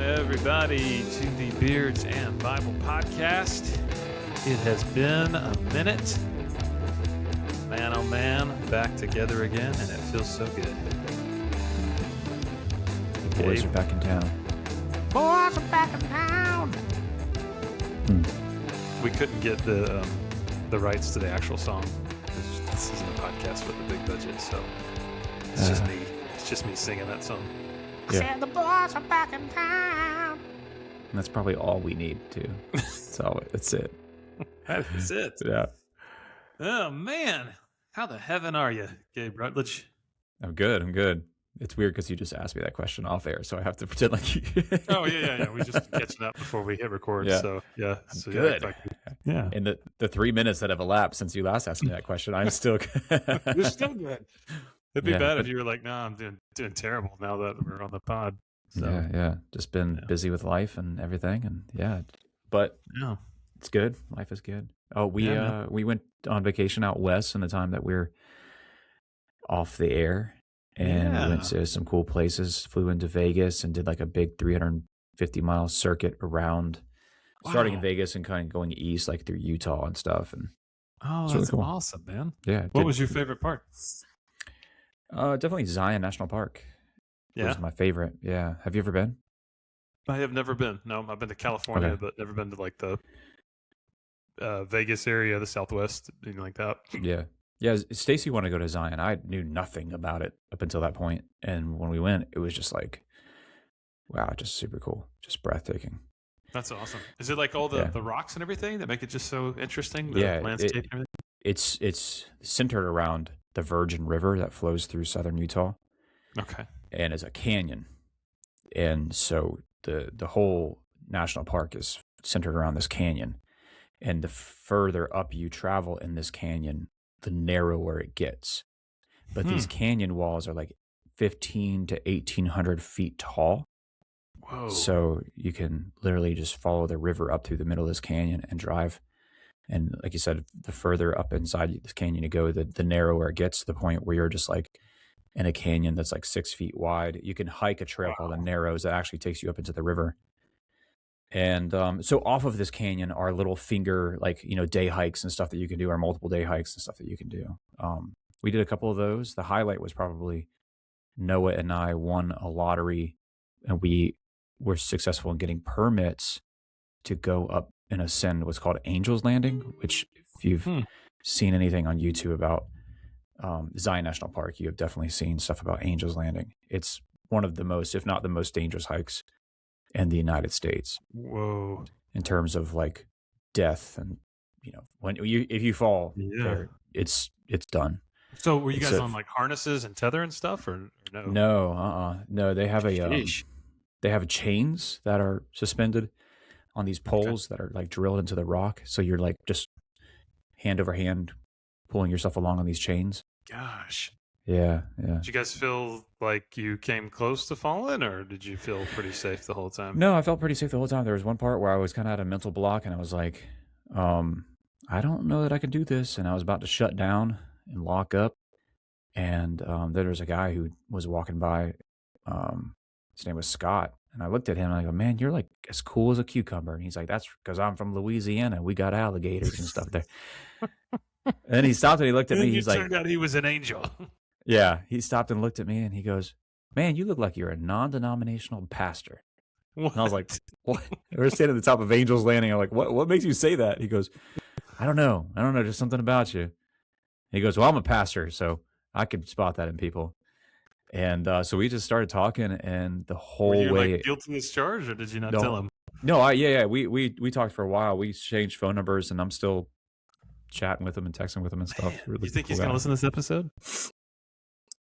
everybody, to the Beards and Bible podcast. It has been a minute. Man, oh man, back together again, and it feels so good. The boys are back in town. Boys are back in town. We couldn't get the rights to the actual song. This isn't a podcast with a big budget, so it's just me. It's just me singing that song. Yeah. Said the boys are back in town. And that's probably all we need to. That's it. That's it. Yeah. Oh man, how the heaven are you, Gabe Rutledge? I'm good. It's weird because you just asked me that question off air, so I have to pretend like you. Oh yeah. We just catching up before we hit record. Yeah. So yeah, so good. Yeah. In the 3 minutes that have elapsed since you last asked me that question, I'm still good. You're still good. It'd be bad if you were like, no, I'm doing terrible now that we're on the pod. So. Yeah. Just been busy with life and everything, and but it's good. Life is good. Oh, we went on vacation out west in the time that we're off the air, and we went to some cool places. Flew into Vegas and did like a big 350-mile circuit around, starting in Vegas and kind of going east, like through Utah and stuff. And that's really cool. Awesome, man. Yeah. What was your favorite part? Definitely Zion National Park. Yeah, was my favorite. Yeah. Have you ever been? I have never been. No, I've been to California, but never been to like the Vegas area, the Southwest, anything like that. Yeah. Stacy wanted to go to Zion. I knew nothing about it up until that point, and when we went, it was just like, wow, just super cool, just breathtaking. That's awesome. Is it like all the rocks and everything that make it just so interesting? The landscape and everything? It's centered around the Virgin River that flows through southern Utah. Okay. And it's a canyon. And so the whole national park is centered around this canyon. And the further up you travel in this canyon, the narrower it gets. But these canyon walls are like 1,500 to 1,800 feet tall. Whoa. So you can literally just follow the river up through the middle of this canyon and drive. And like you said, the further up inside this canyon you go, the narrower it gets, to the point where you're just like in a canyon that's like 6 feet wide. You can hike a trail called the Narrows that actually takes you up into the river. And so off of this canyon are little finger, like, day hikes and stuff that you can do, or multiple day hikes and stuff that you can do. We did a couple of those. The highlight was probably Noah and I won a lottery, and we were successful in getting permits to go up and ascend what's called Angel's Landing, which if you've seen anything on YouTube about Zion National Park, you have definitely seen stuff about Angel's Landing. It's one of the most, if not the most dangerous hikes in the United States. Whoa. In terms of like death, and if you fall there, it's done. So were you guys on like harnesses and tether and stuff, or no? No, they have they have chains that are suspended on these poles that are like drilled into the rock. So you're like just hand over hand pulling yourself along on these chains. Gosh. Yeah. Did you guys feel like you came close to falling, or did you feel pretty safe the whole time? No, I felt pretty safe the whole time. There was one part where I was kind of at a mental block, and I was like, I don't know that I can do this. And I was about to shut down and lock up. And there was a guy who was walking by. His name was Scott. And I looked at him and I go, man, you're like as cool as a cucumber. And he's like, that's because I'm from Louisiana. We got alligators and stuff there. And he stopped and he looked at me. He's like, turned out he was an angel. Yeah. He stopped and looked at me and he goes, man, you look like you're a non-denominational pastor. What? And I was like, what? We're standing at the top of Angel's Landing. I'm like, what makes you say that? He goes, I don't know. Just something about you. He goes, well, I'm a pastor, so I could spot that in people. And so we just started talking, and the whole way. Were you like guilty as charged, or did you not tell him? No, we talked for a while. We exchanged phone numbers, and I'm still chatting with him and texting with him and stuff. Really you think he's going to listen to this episode?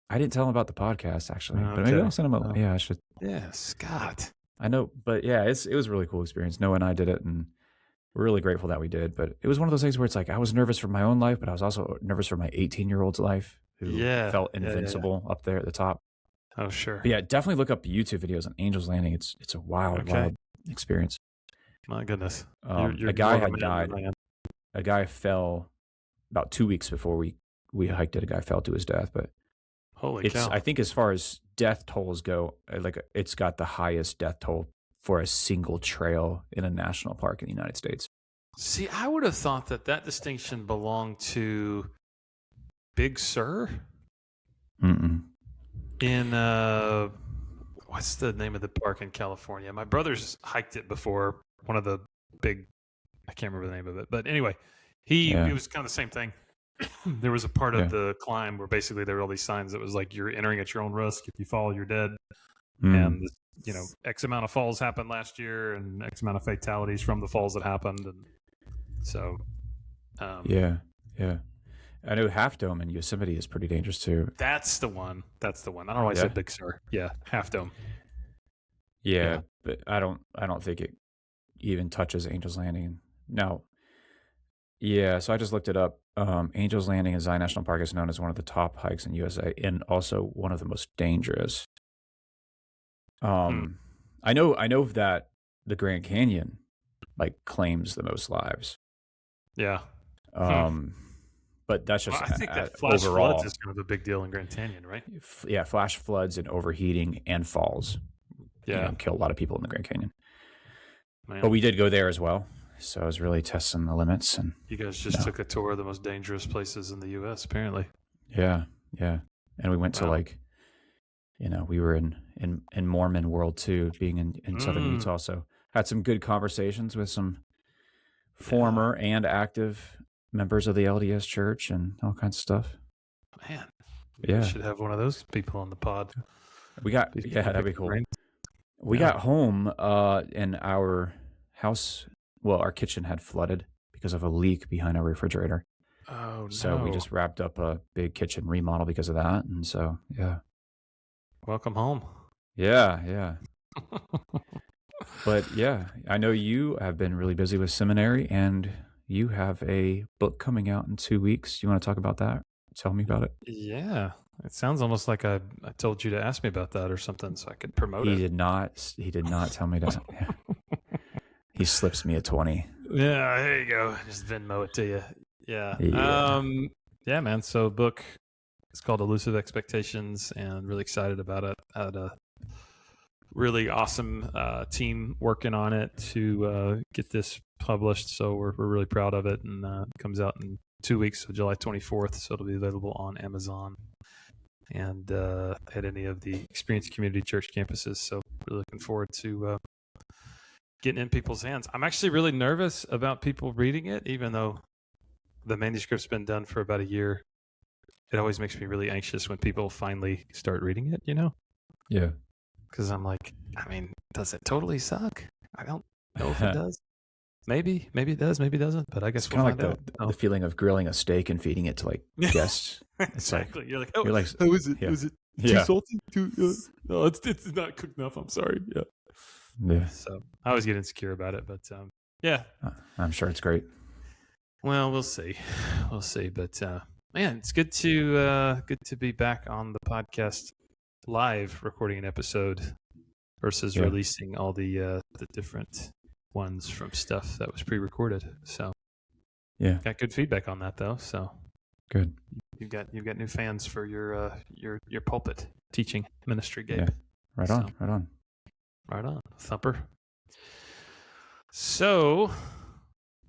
I didn't tell him about the podcast actually, but maybe I'll send him a. Yeah, I should. Yeah, Scott. I know, but yeah, it was a really cool experience. Noah and I did it, and we're really grateful that we did. But it was one of those things where it's like I was nervous for my own life, but I was also nervous for my 18-year-old's life, who felt invincible up there at the top. Oh, sure. But yeah, definitely look up the YouTube videos on Angel's Landing. It's a wild experience. My goodness. A guy had died. A guy fell about 2 weeks before we hiked it. A guy fell to his death, but holy cow. I think as far as death tolls go, like it's got the highest death toll for a single trail in a national park in the United States. See, I would have thought that distinction belonged to Big Sur in what's the name of the park in California? My brother's hiked it before. One of the big, I can't remember the name of it, but anyway, it was kind of the same thing. There was a part of the climb where basically there were all these signs that was like, you're entering at your own risk. If you fall, you're dead. And X amount of falls happened last year, and X amount of fatalities from the falls that happened, and so yeah. I know Half Dome in Yosemite is pretty dangerous too. That's the one. I don't know why I said Big Sur. Yeah, Half Dome. Yeah, but I don't think it even touches Angel's Landing. No. Yeah, so I just looked it up. Angel's Landing in Zion National Park is known as one of the top hikes in USA and also one of the most dangerous. I know that the Grand Canyon claims the most lives. Yeah. But that's just I think that flash overall, floods is kind of a big deal in Grand Canyon, right? Yeah, flash floods and overheating and falls. Kill a lot of people in the Grand Canyon. Man. But we did go there as well, so I was really testing the limits. And you guys just took a tour of the most dangerous places in the U.S. apparently. Yeah, and we went to we were in Mormon world too, being in southern Utah. So had some good conversations with some former and active members of the LDS Church and all kinds of stuff. Man, we should have one of those people on the pod. That'd be cool. We got home and our house, our kitchen had flooded because of a leak behind our refrigerator. Oh, no. So we just wrapped up a big kitchen remodel because of that. And so, welcome home. Yeah. But I know you have been really busy with seminary and you have a book coming out in 2 weeks. You want to talk about that? Tell me about it. Yeah. It sounds almost like I told you to ask me about that or something so I could promote it. He did not tell me to. He slips me a 20. Yeah, there you go. Just Venmo it to you. Yeah. Yeah, man. So book, it's called Elusive Expectations, and really excited about it. I had a really awesome team working on it to get this published. So we're really proud of it, and it comes out in 2 weeks, so July 24th. So it'll be available on Amazon and at any of the Experience Community Church campuses. So really looking forward to getting in people's hands. I'm actually really nervous about people reading it, even though the manuscript's been done for about a year. It always makes me really anxious when people finally start reading it, Yeah. Because I'm like, does it totally suck? I don't know if it does. Maybe it does, maybe it doesn't, but I guess we'll find out. The feeling of grilling a steak and feeding it to guests. Exactly. You're like, how is it? Was it too salty? No, it's not cooked enough. I'm sorry. Yeah. So I always get insecure about it, but I'm sure it's great. Well, we'll see. But man, it's good to be back on the podcast live, recording an episode versus releasing all the different ones from stuff that was pre-recorded. So got good feedback on that though. So good. You've got new fans for your pulpit teaching ministry, Gabe. Yeah. Right on. Thumper. So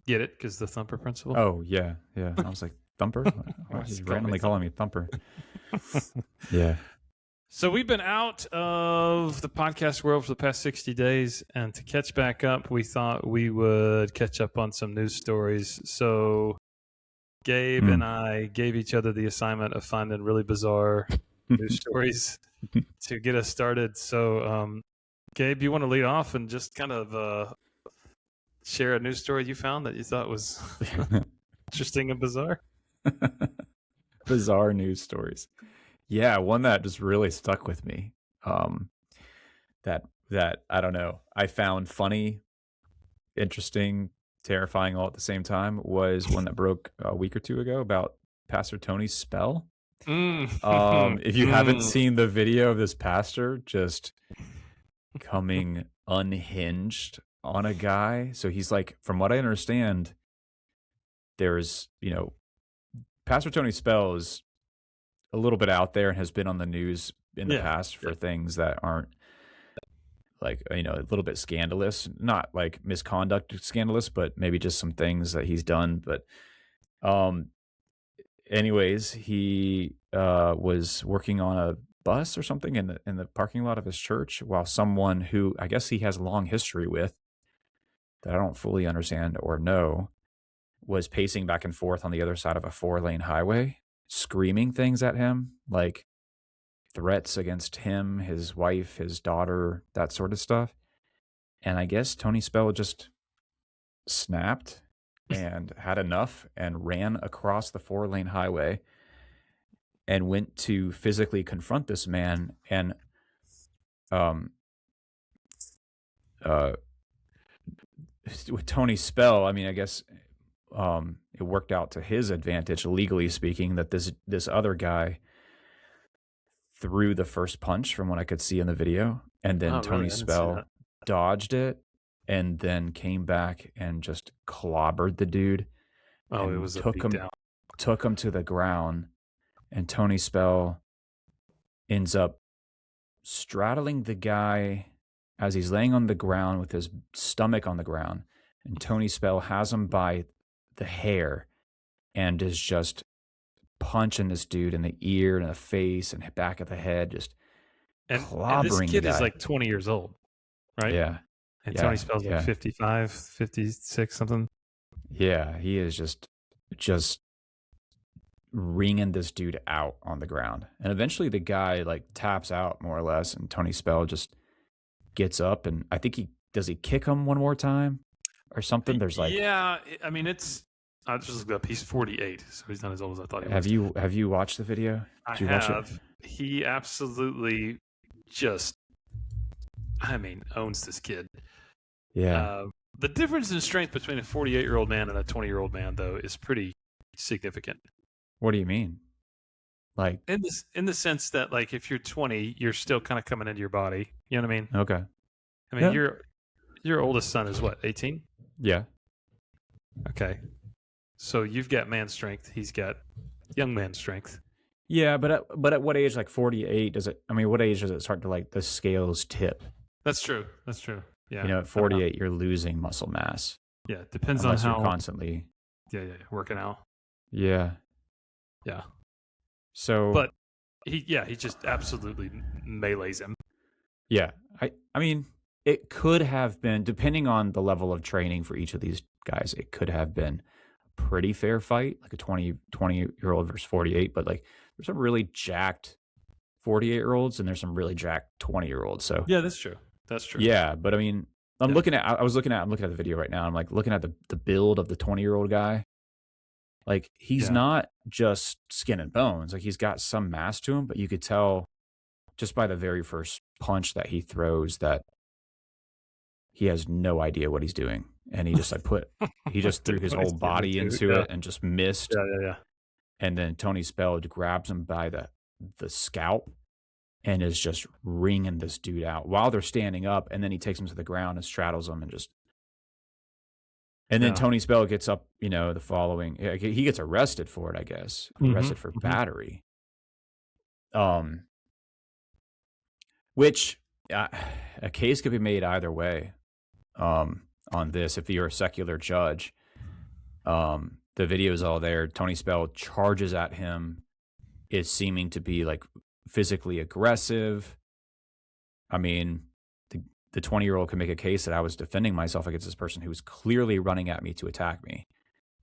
get it, because the Thumper principle. Oh yeah. I was like, Thumper? Why is he randomly calling me Thumper? Yeah. So we've been out of the podcast world for the past 60 days, and to catch back up, we thought we would catch up on some news stories. So Gabe and I gave each other the assignment of finding really bizarre news stories to get us started. So Gabe, you want to lead off and just kind of share a news story you found that you thought was interesting and bizarre? Bizarre news stories. Yeah, one that just really stuck with me. That I don't know, I found funny, interesting, terrifying all at the same time was one that broke a week or two ago about Pastor Tony's spell. If you haven't seen the video of this pastor just coming unhinged on a guy, so he's like, from what I understand, there's, Pastor Tony's spell is a little bit out there and has been on the news in the past for things that aren't like, a little bit scandalous, not like misconduct scandalous, but maybe just some things that he's done. But um, anyways, he was working on a bus or something in the parking lot of his church while someone who I guess he has a long history with that I don't fully understand or know was pacing back and forth on the other side of a 4-lane highway, screaming things at him, like threats against him, his wife, his daughter, that sort of stuff. And I guess Tony Spell just snapped and had enough and ran across the 4-lane highway and went to physically confront this man. And um uh with Tony Spell, I mean, I guess it worked out to his advantage, legally speaking, that this other guy threw the first punch from what I could see in the video, and then Oh, really? Tony I didn't see that. Spell dodged it and then came back and just clobbered the dude Oh, it and was a beat down. took him to the ground. And Tony Spell ends up straddling the guy as he's laying on the ground with his stomach on the ground. And Tony Spell has him by the hair and is just punching this dude in the ear and the face and back of the head, just And clobbering this the kid guy. is like 20 years old, right? Yeah. And Yeah, Tony Spell's yeah. like 55, 56, something. Yeah, he is just wringing this dude out on the ground. And eventually the guy like taps out more or less, and Tony Spell just gets up, and I think he kick him one more time or something. There's like, yeah, I mean, I just looked up. He's 48, so he's not as old as I thought he was. have you watched the video? I you watch it? have. He absolutely just, I mean, owns this kid. Yeah. The difference in strength between a 48-year-old man and a 20-year-old man, though, is pretty significant. What do you mean? Like, in the sense that, like, if you're 20, you're still kind of coming into your body. You know what I mean? okay. I mean, Yeah. your oldest son is what, 18? Yeah. Okay. So you've got man strength. He's got young man strength. Yeah, but at what age, like 48, what age does it start to, like, the scales tip? That's true. That's true. Yeah. At 48, you're losing muscle mass. Yeah. Depends unless on you're how constantly. Yeah, working out. Yeah. Yeah. So, but he just absolutely melees him. Yeah. I mean, it could have been, depending on the level of training for each of these guys, it could have been a pretty fair fight, like a 20-year-old versus 48. But like, there's some really jacked 48-year-olds and there's some really jacked 20-year-olds. So yeah, that's true. That's true. Yeah, but I mean, I'm looking at the video right now. I'm like looking at the build of the 20-year-old guy. Like, he's not just skin and bones. Like, he's got some mass to him, but you could tell just by the very first punch that he throws that he has no idea what he's doing. And he just he just threw his whole body into it and just missed. Yeah. And then Tony Spell grabs him by the scalp and is just wringing this dude out while they're standing up. And then he takes him to the ground and straddles him and then Tony Spell gets up, the following, he gets arrested for it, I guess, arrested for battery. Which a case could be made either way on this. If you're a secular judge, the video is all there. Tony Spell charges at him, is seeming to be like physically aggressive. I mean, the 20-year-old can make a case that I was defending myself against this person who was clearly running at me to attack me.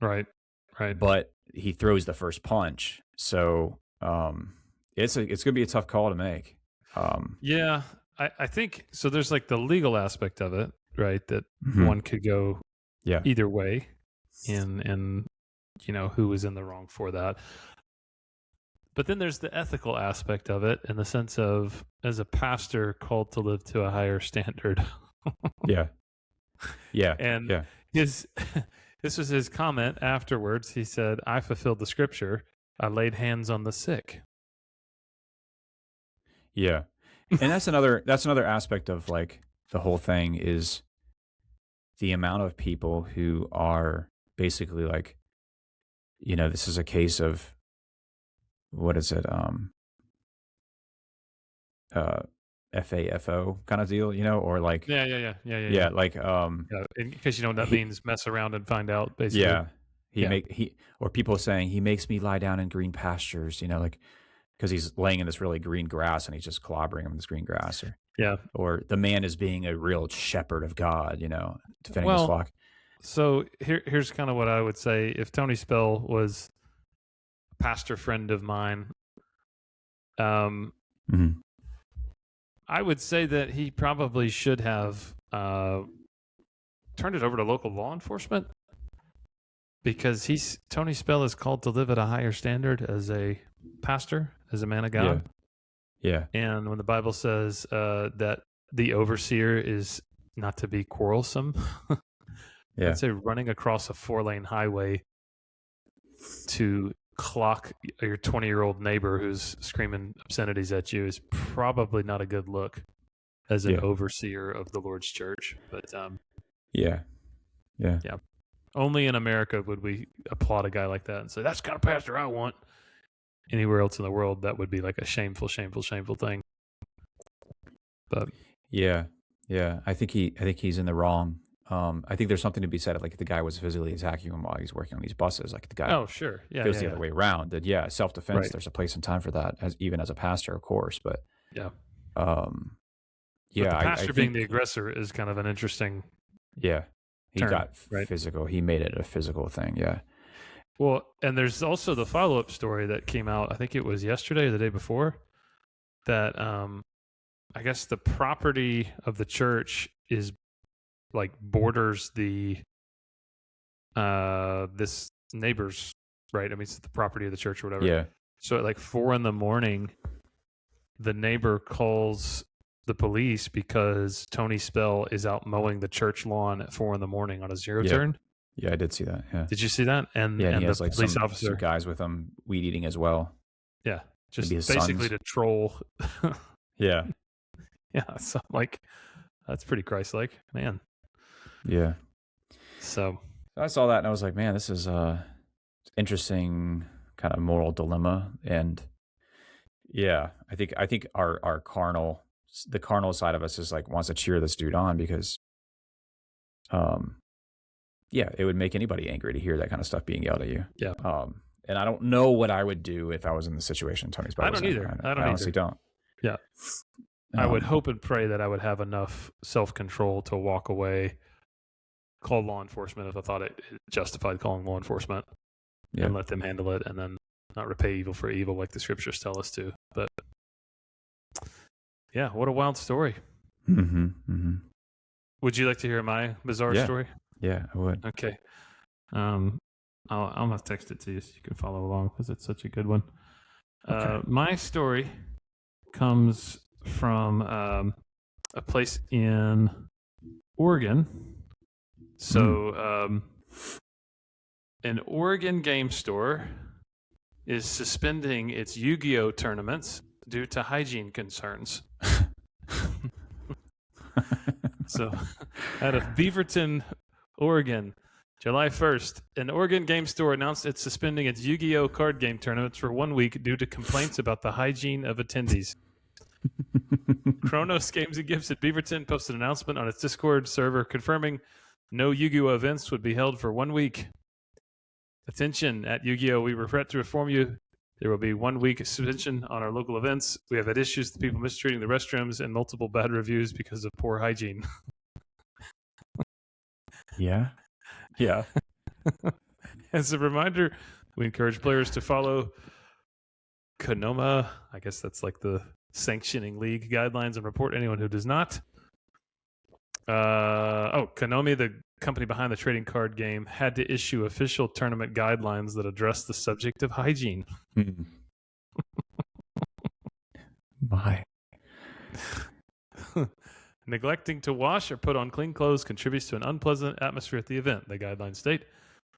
Right. But he throws the first punch. So it's going to be a tough call to make. Yeah, I think so. There's like the legal aspect of it, right? That one could go either way, and who was in the wrong for that. But then there's the ethical aspect of it, in the sense of, as a pastor called to live to a higher standard. Yeah. And this was his comment afterwards. He said, "I fulfilled the scripture. I laid hands on the sick." Yeah. And that's another aspect of like the whole thing, is the amount of people who are basically like, this is a case of, what is it? FAFO kind of deal, or like yeah. like In case you know what that means, mess around and find out. Basically, yeah, yeah. or people saying he makes me lie down in green pastures, like because he's laying in this really green grass and he's just clobbering him in this green grass, or the man is being a real shepherd of God, defending his Well, flock. so here's kind of what I would say. If Tony Spell was a pastor friend of mine, Mm-hmm. I would say that he probably should have turned it over to local law enforcement, because Tony Spell is called to live at a higher standard as a pastor, as a man of God. Yeah. And when the Bible says that the overseer is not to be quarrelsome, I'd say running across a 4-lane highway to clock your 20-year-old neighbor who's screaming obscenities at you is probably not a good look as an overseer of the Lord's church. But yeah. Only in America would we applaud a guy like that and say, that's the kind of pastor I want. Anywhere else in the world, that would be like a shameful thing. But yeah. I think he's in the wrong. I think there's something to be said. Like, if the guy was physically attacking him while he's working on these buses, like the guy goes the other way around. That self-defense. Right. There's a place and time for that, even as a pastor, of course. But but the pastor being the aggressor is kind of an interesting. Yeah, he got physical. He made it a physical thing. Yeah. Well, and there's also the follow-up story that came out. I think it was yesterday or the day before. That I guess the property of the church is like borders the this neighbor's, right? I mean, it's the property of the church or whatever. Yeah. So at like 4 a.m, the neighbor calls the police because Tony Spell is out mowing the church lawn at 4 a.m. on a zero turn. Yeah, I did see that. Yeah. Did you see that? And he has the like police some officer guys with him weed eating as well. Yeah, just basically to troll. Yeah. Yeah, so like that's pretty Christ-like, man. Yeah. So I saw that and I was like, man, this is interesting kind of moral dilemma. And yeah, I think our the carnal side of us is like wants to cheer this dude on because it would make anybody angry to hear that kind of stuff being yelled at you. Yeah. And I don't know what I would do if I was in the situation Tony's I don't either. I honestly don't. Yeah. I would hope and pray that I would have enough self-control to walk away, call law enforcement if I thought it justified calling law enforcement, and let them handle it, and then not repay evil for evil like the scriptures tell us to. But yeah, what a wild story. Mm-hmm. Mm-hmm. Would you like to hear my bizarre story? Yeah, I would. Okay. I'm going to text it to you so you can follow along because it's such a good one. Okay. My story comes from a place in Oregon. So an Oregon game store is suspending its Yu-Gi-Oh tournaments due to hygiene concerns. So out of Beaverton, Oregon, July 1st, an Oregon game store announced it's suspending its Yu-Gi-Oh card game tournaments for 1 week due to complaints about the hygiene of attendees. Kronos Games and Gifts at Beaverton posted an announcement on its Discord server confirming no Yu-Gi-Oh events would be held for 1 week. Attention, at Yu-Gi-Oh, we regret to inform you there will be 1 week suspension on our local events. We have had issues with people mistreating the restrooms and multiple bad reviews because of poor hygiene. Yeah. As a reminder, we encourage players to follow Konoma. I guess that's like the sanctioning league guidelines, and report anyone who does not. Konami, the company behind the trading card game, had to issue official tournament guidelines that address the subject of hygiene. Bye. Neglecting to wash or put on clean clothes contributes to an unpleasant atmosphere at the event, the guidelines state.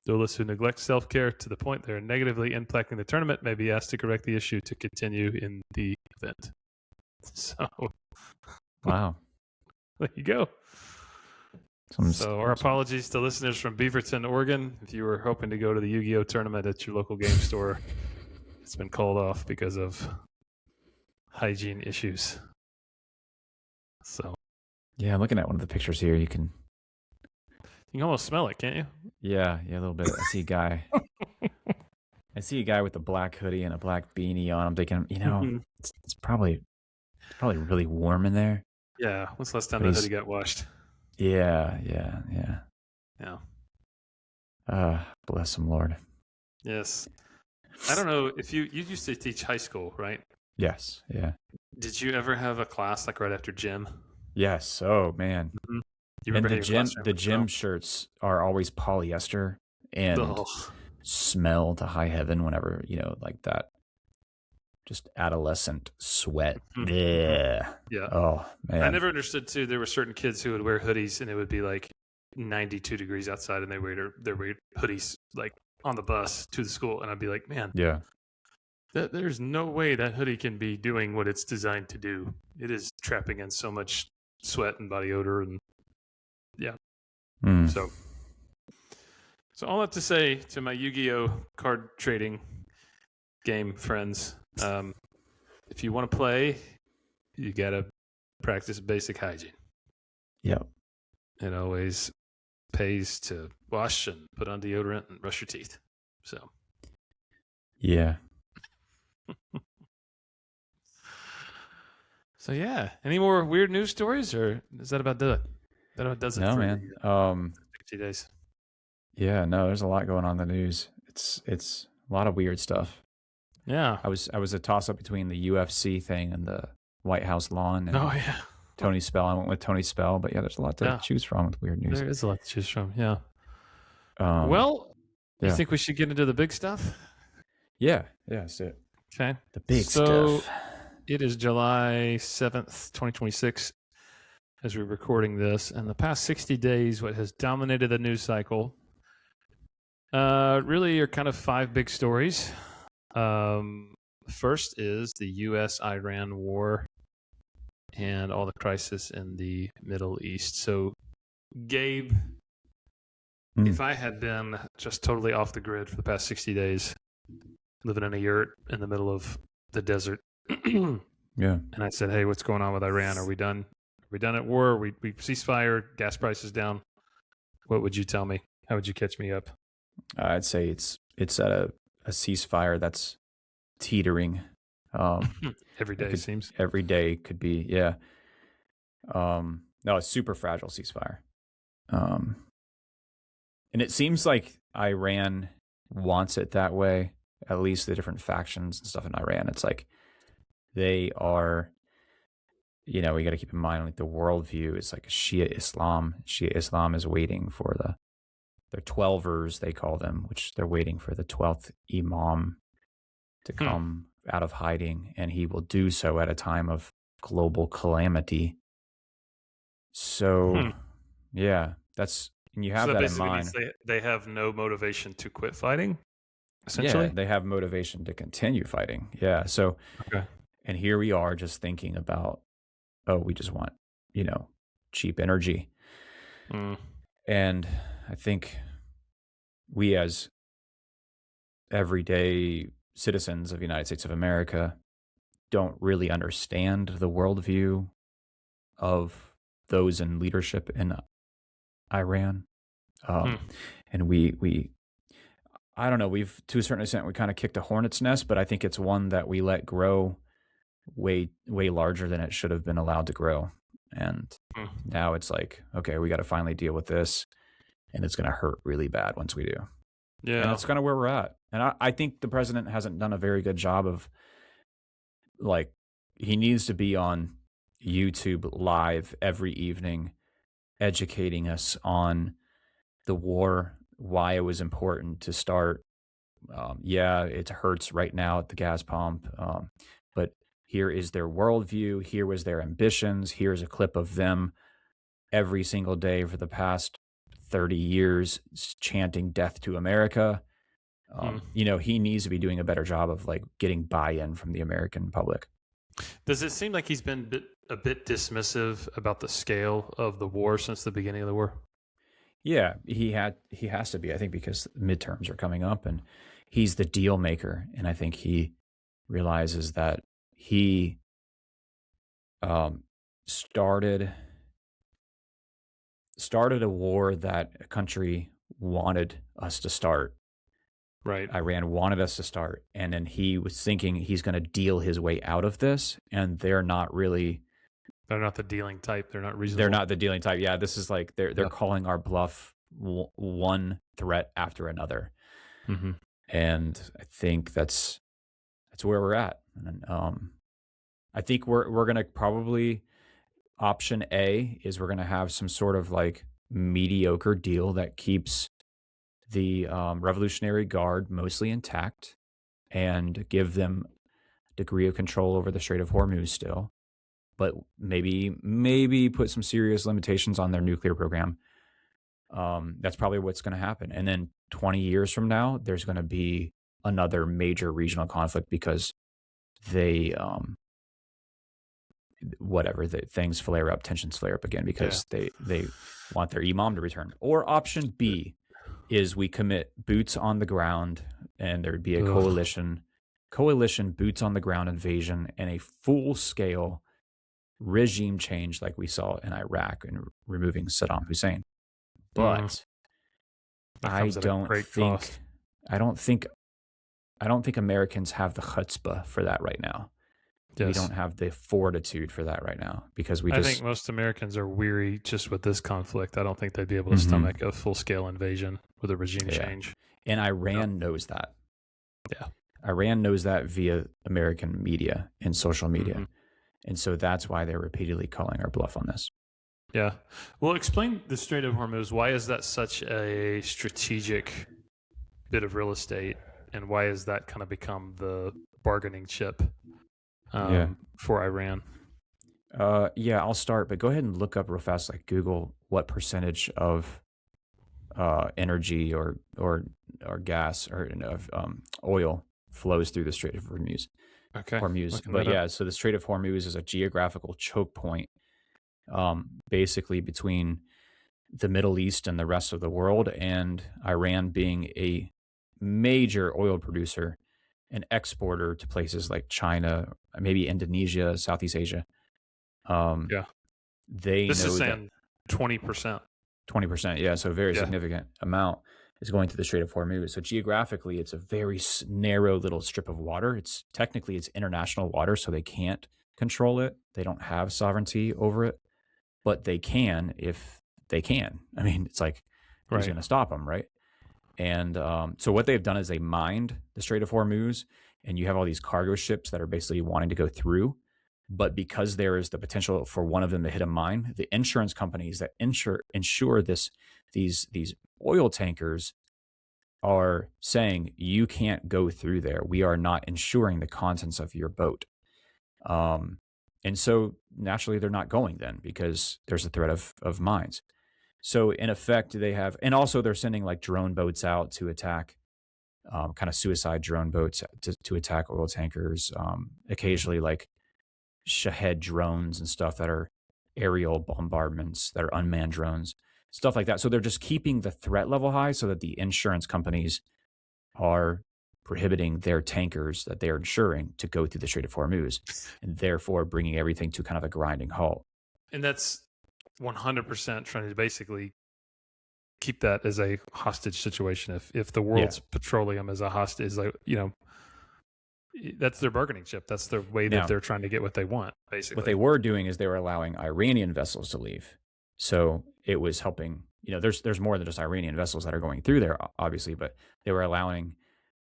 Duelists who neglect self-care to the point they are negatively impacting the tournament may be asked to correct the issue to continue in the event. So, wow. There you go. So our apologies to listeners from Beaverton, Oregon. If you were hoping to go to the Yu-Gi-Oh tournament at your local game store, it's been called off because of hygiene issues. So Yeah, I'm looking at one of the pictures here. You can almost smell it, can't you? yeah, a little bit. I see a guy. I see a guy with a black hoodie and a black beanie on. I'm thinking, it's probably really warm in there. Yeah. When's the last time But that he's hoodie got washed? yeah. Yeah. Bless him, Lord. Yes. I don't know if you used to teach high school, right? Yes. Yeah. Did you ever have a class like right after gym? Yes. Oh man. Mm-hmm. You And remember how your classroom the would gym smell? shirts are always polyester and Ugh. smell to high heaven whenever, like that just adolescent sweat. Mhm, mhm. Yeah. Yeah. Oh I man. never understood too. There were certain kids who would wear hoodies and it would be like 92 degrees outside and they wear their hoodies like on the bus to the school. And I'd be like, man, Yeah. there's no way that hoodie can be doing what it's designed to do. It is trapping in so much sweat and body odor. And yeah. Mm. So all that to say to my Yu-Gi-Oh card trading game friends, if you want to play, you got to practice basic hygiene. Yep. It always pays to wash and put on deodorant and brush your teeth. So, Yeah. so yeah. Any more weird news stories, or is that about it? That about does it No, for man. the 60 days. Yeah, no, there's a lot going on in the news. It's a lot of weird stuff. Yeah. I was a toss up between the UFC thing and the White House lawn and Oh yeah. Tony Spell. I went with Tony Spell, but yeah, there's a lot to choose from with weird news. There is a lot to choose from. Yeah. Well, you think we should get into the big stuff? Yeah, that's it. Okay. The big stuff. It is July 7th, 2026, as we're recording this. And the past 60 days, what has dominated the news cycle really are kind of 5 big stories. First is the U.S.-Iran war and all the crisis in the Middle East. So, Gabe, if I had been just totally off the grid for the past 60 days, living in a yurt in the middle of the desert, yeah, and I said, "Hey, what's going on with Iran? Are we done? Are we done at war? We ceasefire? Gas prices down? What would you tell me? How would you catch me up?" I'd say it's at a ceasefire that's teetering. Every day seems. Every day could be, yeah. No, it's super fragile ceasefire. And it seems like Iran wants it that way. At least the different factions and stuff in Iran. It's like they are, we got to keep in mind like the worldview is like Shia Islam. Shia Islam is waiting for their 12ers, they call them, which they're waiting for the 12th Imam to come out of hiding, and he will do so at a time of global calamity. So, yeah, and you have that in mind. Means they have no motivation to quit fighting, essentially? Yeah, they have motivation to continue fighting. Yeah, so, and here we are just thinking about, we just want, cheap energy. And I think we as everyday citizens of the United States of America don't really understand the worldview of those in leadership in Iran. And we I don't know, we've, to a certain extent, we kind of kicked a hornet's nest, but I think it's one that we let grow way larger than it should have been allowed to grow. And now it's like, okay, we got to finally deal with this, and it's going to hurt really bad once we do. Yeah. And that's kind of where we're at. And I think the president hasn't done a very good job of, like, he needs to be on YouTube live every evening educating us on the war, why it was important to start. Yeah, it hurts right now at the gas pump, but here is their worldview. Here was their ambitions. Here's a clip of them every single day for the past 30 years chanting death to America. He needs to be doing a better job of like getting buy-in from the American public. Does it seem like he's been a bit dismissive about the scale of the war since the beginning of the war? Yeah, he has to be, I think, because midterms are coming up and he's the deal maker. And I think he realizes that he started a war that a country wanted us to start. Right. Iran wanted us to start, and then he was thinking he's going to deal his way out of this, and they're not really. They're not the dealing type. They're not reasonable. They're not the dealing type. Yeah, this is like they're calling our bluff one threat after another, and I think that's where we're at. And I think we're gonna probably option A is we're gonna have some sort of like mediocre deal that keeps the Revolutionary Guard mostly intact and give them a degree of control over the Strait of Hormuz still, but maybe put some serious limitations on their nuclear program. That's probably what's going to happen. And then 20 years from now, there's going to be another major regional conflict because they, things flare up, tensions flare up again because they want their imam to return. Or option B is we commit boots on the ground and there'd be a coalition boots on the ground invasion and a full scale regime change like we saw in Iraq and removing Saddam Hussein. But I don't think Americans have the chutzpah for that right now. Yes. We don't have the fortitude for that right now because I think most Americans are weary just with this conflict. I don't think they'd be able to stomach a full-scale invasion with a regime change. And Iran knows that. Yeah. Iran knows that via American media and social media. And so that's why they're repeatedly calling our bluff on this. Yeah. Well, explain the Strait of Hormuz. Why is that such a strategic bit of real estate? And why has that kind of become the bargaining chip for Iran? I'll start, but go ahead and look up real fast, like Google what percentage of energy or gas or of oil flows through the Strait of Hormuz. Okay. But so the Strait of Hormuz is a geographical choke point, basically between the Middle East and the rest of the world, and Iran being a major oil producer and exporter to places like China, maybe Indonesia, Southeast Asia. This is saying 20%. 20%, yeah. So a very significant amount is going to the Strait of Hormuz. So geographically, it's a very narrow little strip of water. It's international water, so they can't control it. They don't have sovereignty over it, but they can if they can. I mean, it's like, who's going to stop them, right? And so what they've done is they mined the Strait of Hormuz, and you have all these cargo ships that are basically wanting to go through. But because there is the potential for one of them to hit a mine, the insurance companies that insure these oil tankers are saying, you can't go through there. We are not insuring the contents of your boat. And so naturally they're not going then because there's a threat of mines. So in effect they have, and also they're sending like drone boats out to attack, kind of suicide drone boats to attack oil tankers. Occasionally like Shahed drones and stuff that are aerial bombardments that are unmanned drones, stuff like that. So they're just keeping the threat level high so that the insurance companies are prohibiting their tankers that they're insuring to go through the Strait of Hormuz, and therefore bringing everything to kind of a grinding halt. And that's 100% trying to basically keep that as a hostage situation. If the world's petroleum is a hostage, is like, that's their bargaining chip. That's the way that they're trying to get what they want, basically. What they were doing is they were allowing Iranian vessels to leave. So it was helping, there's more than just Iranian vessels that are going through there, obviously, but they were allowing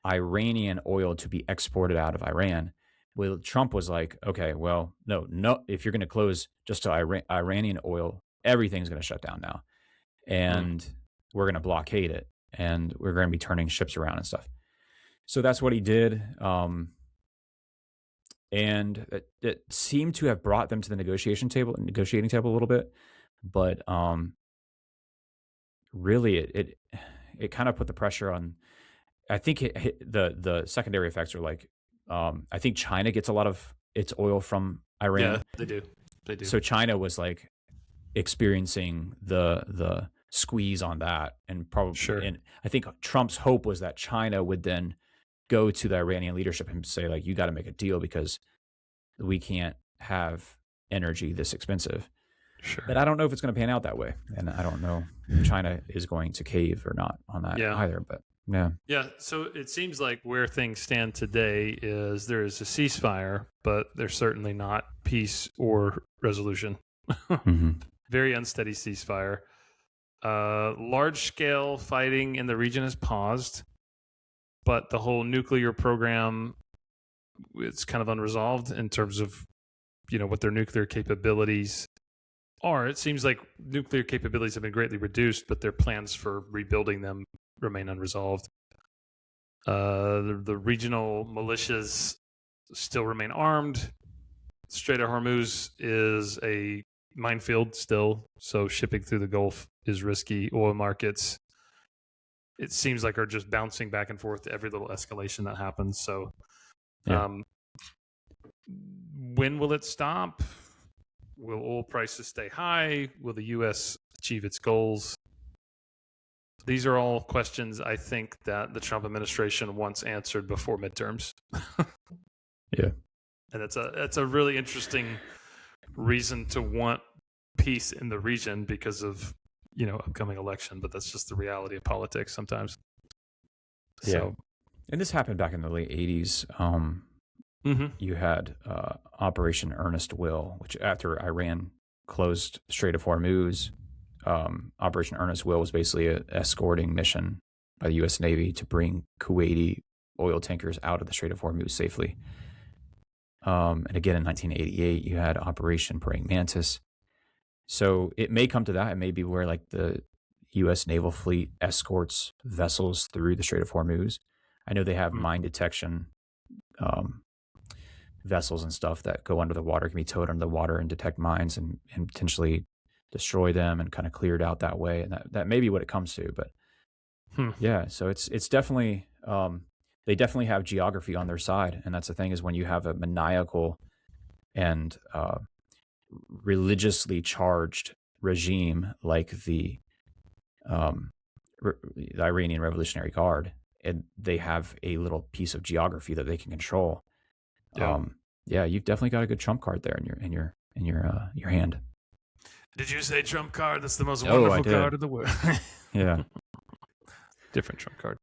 Iranian oil to be exported out of Iran. Well, Trump was like, okay, well, no, if you're going to close just to Iranian oil, everything's going to shut down now. And we're going to blockade it. And we're going to be turning ships around and stuff. So that's what he did. And it seemed to have brought them to the negotiating table a little bit. But really, it kind of put the pressure on. I think the secondary effects are like, I think China gets a lot of its oil from Iran. Yeah, they do. So China was like experiencing the squeeze on that, and probably. And I think Trump's hope was that China would then go to the Iranian leadership and say, like, you got to make a deal because we can't have energy this expensive. Sure. But I don't know if it's going to pan out that way. And I don't know if China is going to cave or not on that either. But yeah. Yeah. So it seems like where things stand today is there is a ceasefire, but there's certainly not peace or resolution. Mm-hmm. Very unsteady ceasefire. Large-scale fighting in the region has paused, but the whole nuclear program, it's kind of unresolved in terms of, what their nuclear capabilities are. It seems like nuclear capabilities have been greatly reduced, but their plans for rebuilding them remain unresolved. The regional militias still remain armed. Strait of Hormuz is a minefield still, so shipping through the Gulf is risky. Oil markets, it seems like, are just bouncing back and forth to every little escalation that happens. So when will it stop? Will oil prices stay high? Will the U.S. achieve its goals? These are all questions I think that the Trump administration wants answered before midterms. Yeah. And that's a really interesting reason to want peace in the region because of, upcoming election, but that's just the reality of politics sometimes. Yeah. So, and this happened back in the late 80s. You had Operation Earnest Will, which after Iran closed the Strait of Hormuz, Operation Earnest Will was basically an escorting mission by the U.S. Navy to bring Kuwaiti oil tankers out of the Strait of Hormuz safely. And again, in 1988, you had Operation Praying Mantis. So it may come to that. It may be where like the U.S. naval fleet escorts vessels through the Strait of Hormuz. I know they have mine detection vessels and stuff that go under the water, can be towed under the water and detect mines and potentially destroy them and kind of cleared out that way. And that may be what it comes to. But yeah, so it's definitely they definitely have geography on their side. And that's the thing, is when you have a maniacal and religiously charged regime like the Iranian Revolutionary Guard, and they have a little piece of geography that they can control. Yeah, you've definitely got a good trump card there in your hand. Did you say trump card? That's the most wonderful card in the world. Yeah. Different trump card.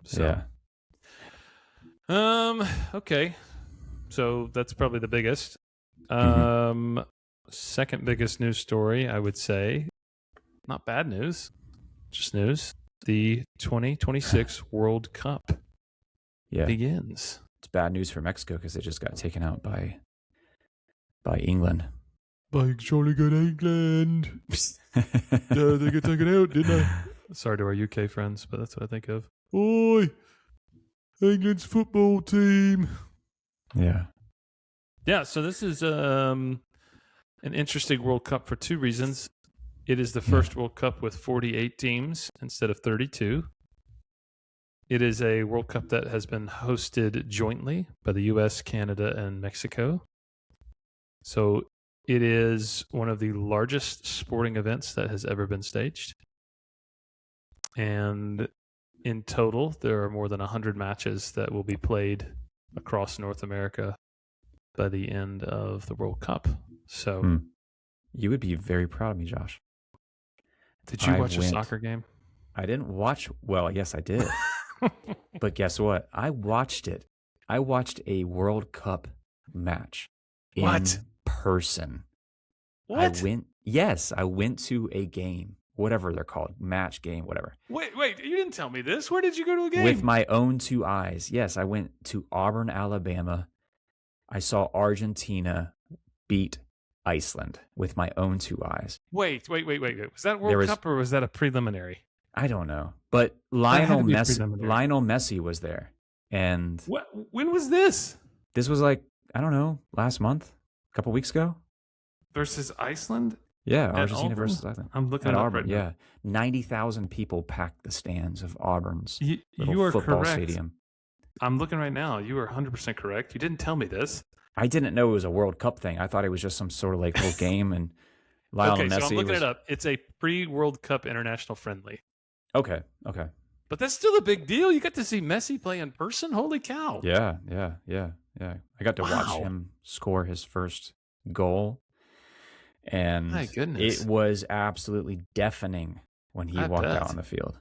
So. Yeah. Okay. So that's probably the biggest. Second biggest news story, I would say, not bad news, just news. The 2026 World Cup begins. It's bad news for Mexico because they just got taken out by England. By jolly good England. They get taken out, didn't I? Sorry to our UK friends, but that's what I think of. Oi! England's football team. Yeah. Yeah, so this is an interesting World Cup for two reasons. It is the first World Cup with 48 teams instead of 32. It is a World Cup that has been hosted jointly by the U.S., Canada, and Mexico. So it is one of the largest sporting events that has ever been staged. And in total, there are more than 100 matches that will be played across North America by the end of the World Cup. So you would be very proud of me, Josh. Did you watch a soccer game? I didn't watch. Well, yes, I did. But guess what? I watched it. I watched a World Cup match in person. What? I went to a game, whatever they're called, match game, whatever. Wait, you didn't tell me this. Where did you go to a game? With my own two eyes. Yes, I went to Auburn, Alabama. I saw Argentina beat Iceland with my own two eyes. Wait. Was that World Cup or was that a preliminary? I don't know. But Lionel Messi was there. And when was this? This was like, I don't know, last month, a couple weeks ago. Versus Iceland? Yeah, Argentina versus Iceland. I'm looking at Auburn. Yeah, 90,000 people packed the stands of Auburn's you are football correct. stadium. I'm looking right now. You are 100% correct. You didn't tell me this. I didn't know it was a World Cup thing. I thought it was just some sort of like little game. And Lionel Messi. So I'm looking it up. It's a pre-World Cup international friendly. Okay. But that's still a big deal. You got to see Messi play in person. Holy cow! Yeah. I got to watch him score his first goal. And My goodness. it was absolutely deafening when he walked out on the field.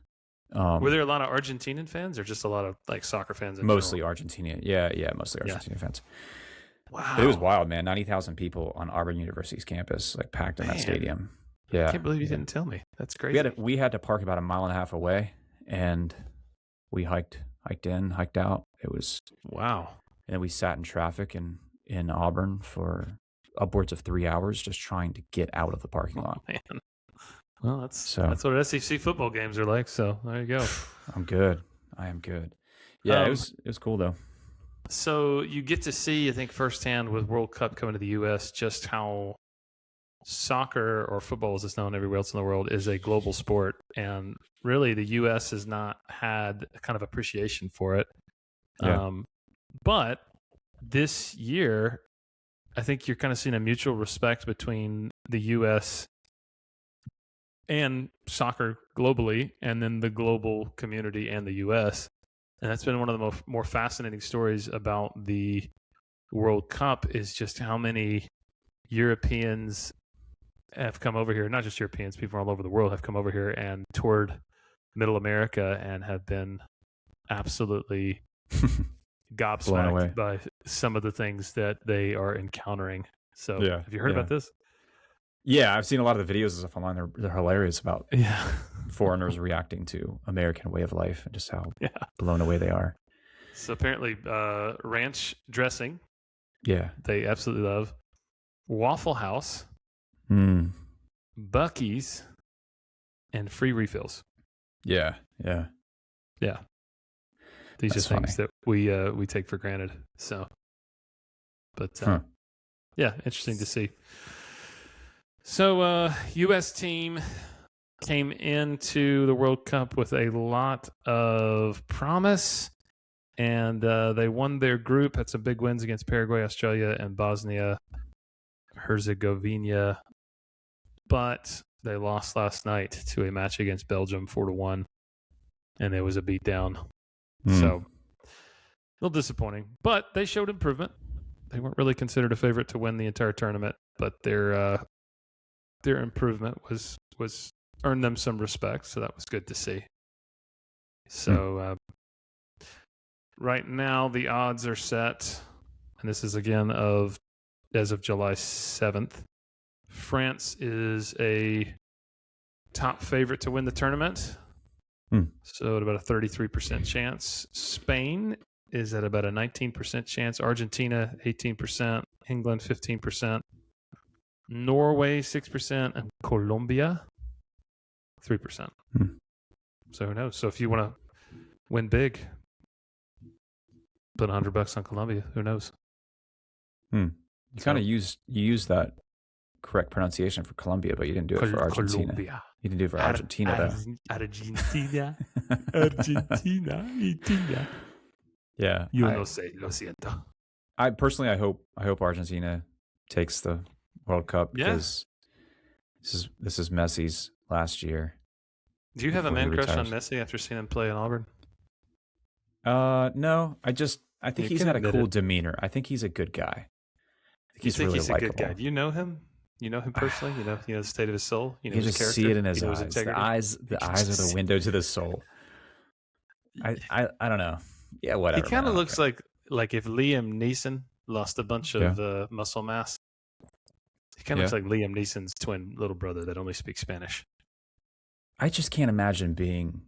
Were there a lot of Argentinian fans or just a lot of like soccer fans in mostly general? Argentina. Yeah, mostly Argentina fans. Wow. But it was wild, man. 90,000 people on Auburn University's campus, like packed in that stadium. Yeah. I can't believe you didn't tell me. That's crazy. We had to park about a mile and a half away, and we hiked in, hiked out. It was wow. And then we sat in traffic in Auburn for upwards of 3 hours just trying to get out of the parking lot. Man. Well, that's what SEC football games are like. So there you go. I'm good. I am good. Yeah, it was cool though. So you get to see, I think, firsthand with World Cup coming to the U.S. just how soccer, or football as it's known everywhere else in the world, is a global sport, and really the U.S. has not had a kind of appreciation for it. Yeah. But this year, I think you're kind of seeing a mutual respect between the U.S. and soccer globally, and then the global community and the U.S. And that's been one of the more fascinating stories about the World Cup, is just how many Europeans have come over here. Not just Europeans, people all over the world have come over here and toured Middle America and have been absolutely gobsmacked by some of the things that they are encountering. So have you heard about this? Yeah, I've seen a lot of the videos and stuff online. They're hilarious about foreigners reacting to American way of life and just how blown away they are. So apparently ranch dressing. Yeah. They absolutely love. Waffle House. Buc-ee's. And free refills. Yeah. These are things that we take for granted. So, but interesting to see. So, U.S. team came into the World Cup with a lot of promise, and they won their group. Had some big wins against Paraguay, Australia, and Bosnia Herzegovina, but they lost last night to a match against Belgium 4-1, and it was a beatdown. So, a little disappointing, but they showed improvement. They weren't really considered a favorite to win the entire tournament, but their improvement was earned them some respect, so that was good to see. So, right now the odds are set, and this is again as of July 7th. France is a top favorite to win the tournament. So at about a 33% chance. Spain is at about a 19% chance. Argentina, 18%. England, 15%. Norway, 6%. And Colombia, 3%. So who knows? So if you want to win big, put $100 on Colombia. Who knows? You kind of used that correct pronunciation for Colombia, but you didn't do it for Argentina. Colombia. You didn't do it for Argentina, though. Argentina. Yeah. Yo no sé, lo siento. I personally, I hope Argentina takes the World Cup because this is Messi's last year. Do you have a man crush on Messi after seeing him play in Auburn? No. I think he's got a cool demeanor. I think he's a good guy. He's really likable. A good guy. Do you know him? You know him personally? You know the state of his soul? You know you his just character? See it in his eyes. The eyes are the window to the soul. I don't know. Yeah, whatever. He kind of looks like if Liam Neeson lost a bunch of muscle mass. He kind of looks like Liam Neeson's twin little brother that only speaks Spanish. I just can't imagine being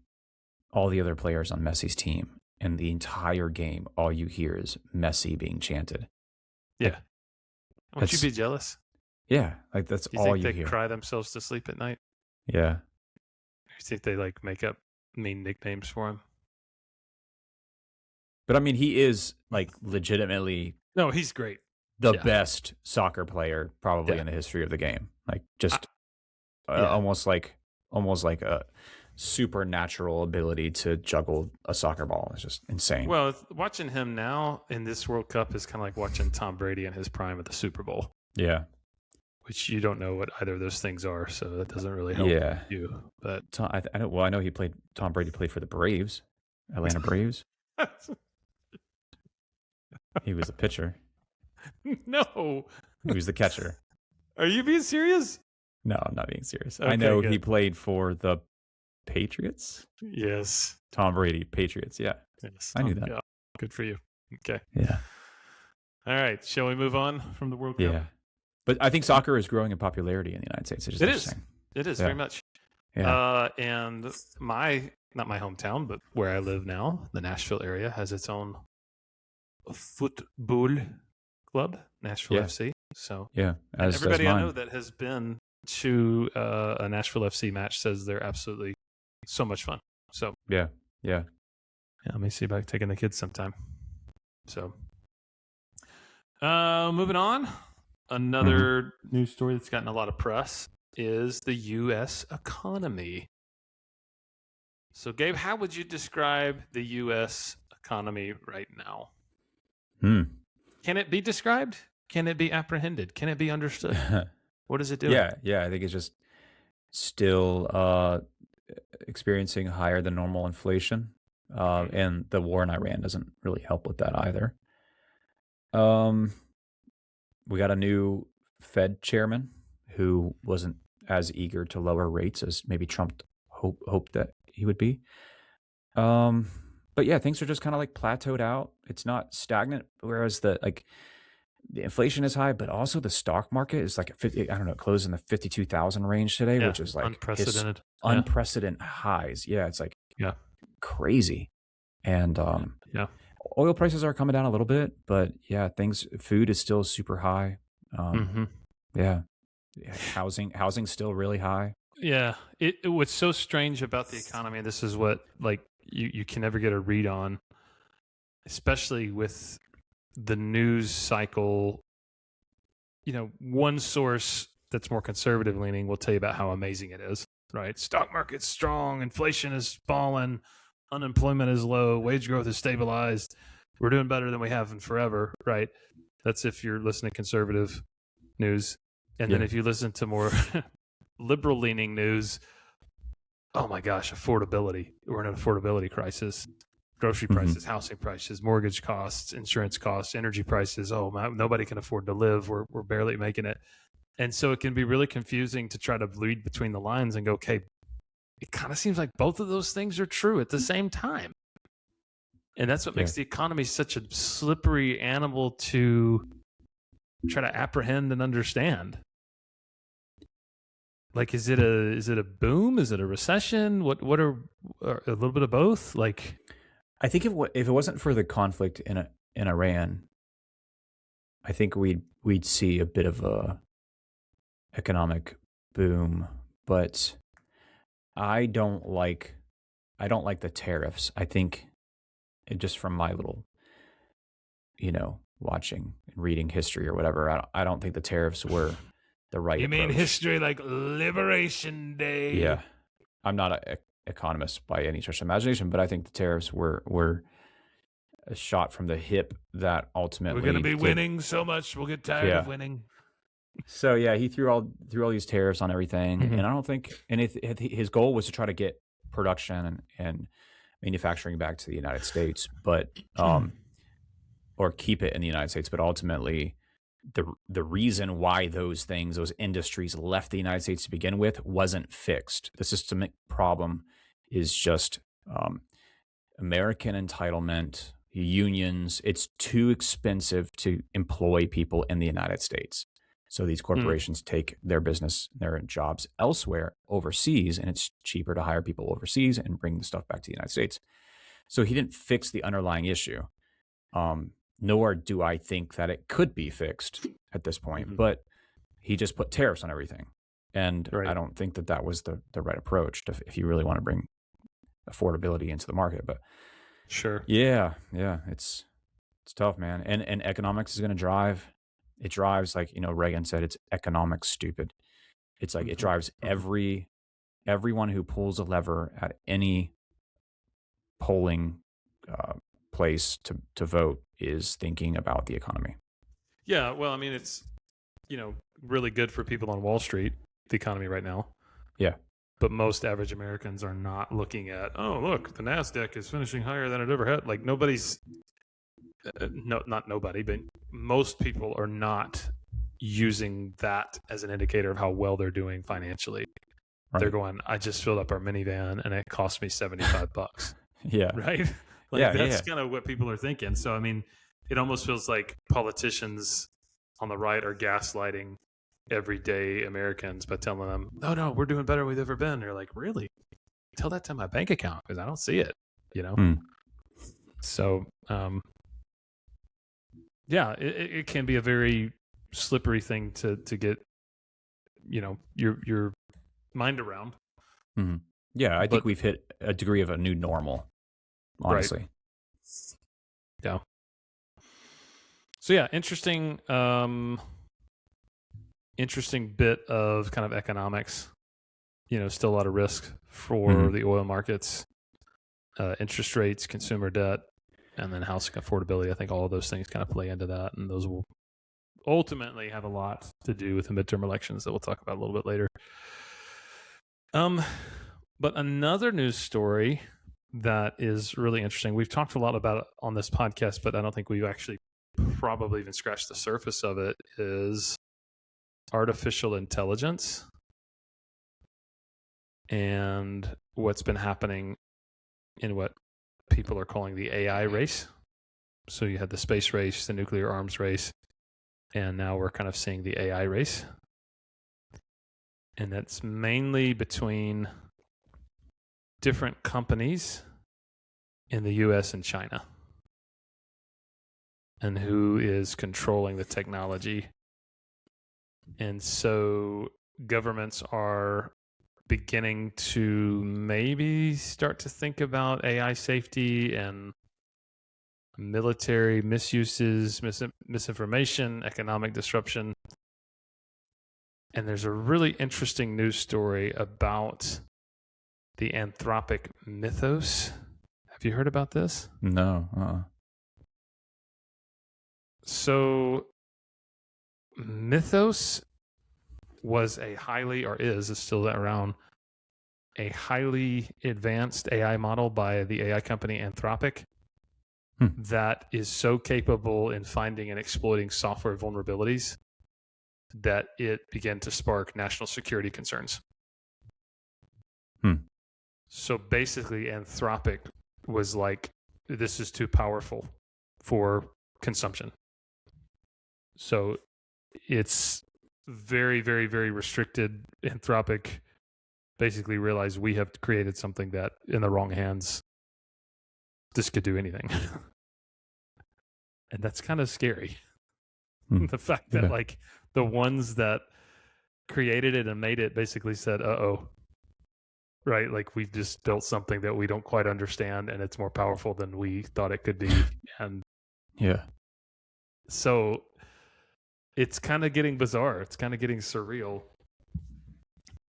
all the other players on Messi's team, and the entire game, all you hear is Messi being chanted. Yeah. Won't you be jealous? Yeah, like that's all you hear. You think they cry themselves to sleep at night? Yeah. You think they like make up mean nicknames for him? But I mean, he is like legitimately. No, he's great. The best soccer player probably in the history of the game. Like just almost like a supernatural ability to juggle a soccer ball. It's just insane. Well, watching him now in this World Cup is kind of like watching Tom Brady in his prime at the Super Bowl. Yeah. Which you don't know what either of those things are, so that doesn't really help you. But I know Tom Brady played for the Braves, Atlanta Braves. He was the pitcher. No. He was the catcher. Are you being serious? No, I'm not being serious. Okay, I know good. he played for the Patriots. Yes. Tom Brady, Patriots. Yeah, Yes. I knew that. Yeah. Good for you. Okay. Yeah, All right. Shall we move on from the World Cup? yeah. But I think soccer is growing in popularity in the United States. It's just It is. interesting. It is Yeah. very much. Yeah. And not my hometown, but where I live now, the Nashville area has its own football club, Nashville Yeah. FC. So Yeah, and as everybody I mine. know that has been to a Nashville FC match says they're absolutely so much fun. So Yeah. let me see about taking the kids sometime. So moving on. Another news story that's gotten a lot of press is the U.S. economy. So, Gabe, how would you describe the U.S. economy right now? Can it be described? Can it be apprehended? Can it be understood? What is it doing? Yeah. I think it's just still experiencing higher than normal inflation, and the war in Iran doesn't really help with that either. We got a new Fed chairman who wasn't as eager to lower rates as maybe Trump hoped that he would be. But yeah, things are just kind of like plateaued out. It's not stagnant, whereas the inflation is high, but also the stock market is like it closed in the 52,000 range today, which is like unprecedented. Unprecedented highs. Yeah, it's like crazy. And oil prices are coming down a little bit, but yeah, food is still super high. Yeah, housing's still really high. Yeah, what's so strange about the economy, this is what like you can never get a read on, especially with the news cycle. You know, one source that's more conservative leaning will tell you about how amazing it is, right? Stock market's strong, inflation is fallen, unemployment is low, wage growth is stabilized. We're doing better than we have in forever, right? That's if you're listening to conservative news. And then if you listen to more liberal leaning news, oh my gosh, affordability. We're in an affordability crisis. Grocery prices, housing prices, mortgage costs, insurance costs, energy prices. Oh, nobody can afford to live. We're barely making it. And so it can be really confusing to try to read between the lines and go, okay, it kind of seems like both of those things are true at the same time. And that's what makes the economy such a slippery animal to try to apprehend and understand. Like, is it a boom? Is it a recession? What are a little bit of both? Like, I think if it wasn't for the conflict in Iran, I think we'd see a bit of a economic boom. But I don't like the tariffs. I think just from my little, watching and reading history or whatever, I don't think the tariffs were the right approach. You mean history like Liberation Day? Yeah. I'm not an economist by any stretch of imagination, but I think the tariffs were a shot from the hip that ultimately we're going to be winning so much we'll get tired of winning. So yeah, he threw all these tariffs on everything, and I don't think, and his goal was to try to get production and manufacturing back to the United States, but or keep it in the United States. But ultimately, the reason why those industries left the United States to begin with wasn't fixed. The systemic problem is just American entitlement, unions. It's too expensive to employ people in the United States. So these corporations take their business, their jobs elsewhere, overseas, and it's cheaper to hire people overseas and bring the stuff back to the United States. So he didn't fix the underlying issue, nor do I think that it could be fixed at this point. But he just put tariffs on everything. And I don't think that was the right approach if you really want to bring affordability into the market. But yeah, it's tough, man. And economics is going to drive. It drives, like, Reagan said, it's economic stupid. It's like it drives everyone who pulls a lever at any polling place to vote is thinking about the economy. Yeah, well, I mean, it's, really good for people on Wall Street, the economy right now. Yeah. But most average Americans are not looking at, oh, look, the NASDAQ is finishing higher than it ever had. Like, nobody's... not nobody, but most people are not, using that as an indicator of how well they're doing financially. Right. They're going, I just filled up our minivan and it cost me $75. Yeah. Right? That's kind of what people are thinking. So, I mean, it almost feels like politicians on the right are gaslighting everyday Americans by telling them, no, we're doing better than we've ever been. They're like, really? Tell that to my bank account because I don't see it, So, it can be a very slippery thing to get, your mind around. Mm-hmm. Yeah, I think we've hit a degree of a new normal, honestly. Right. Yeah. So yeah, interesting bit of kind of economics. Still a lot of risk for the oil markets, interest rates, consumer debt, and then housing affordability. I think all of those things kind of play into that, and those will ultimately have a lot to do with the midterm elections that we'll talk about a little bit later. But another news story that is really interesting, we've talked a lot about it on this podcast, but I don't think we've actually probably even scratched the surface of it, is artificial intelligence and what's been happening in what people are calling the AI race. So you had the space race, the nuclear arms race, and now we're kind of seeing the AI race. And that's mainly between different companies in the US and China, and who is controlling the technology. And so governments are beginning to maybe start to think about AI safety and military misuses, misinformation, economic disruption. And there's a really interesting news story about the Anthropic mythos. Have you heard about this? No. So Mythos was is still around, a highly advanced AI model by the AI company Anthropic that is so capable in finding and exploiting software vulnerabilities that it began to spark national security concerns. So basically, Anthropic was like, this is too powerful for consumption. So it's very, very, very restricted. Anthropic basically realized we have created something that in the wrong hands, this could do anything. And that's kind of scary. The fact that like the ones that created it and made it basically said, uh-oh, right? Like we've just built something that we don't quite understand and it's more powerful than we thought it could be. And so it's kind of getting bizarre. It's kind of getting surreal.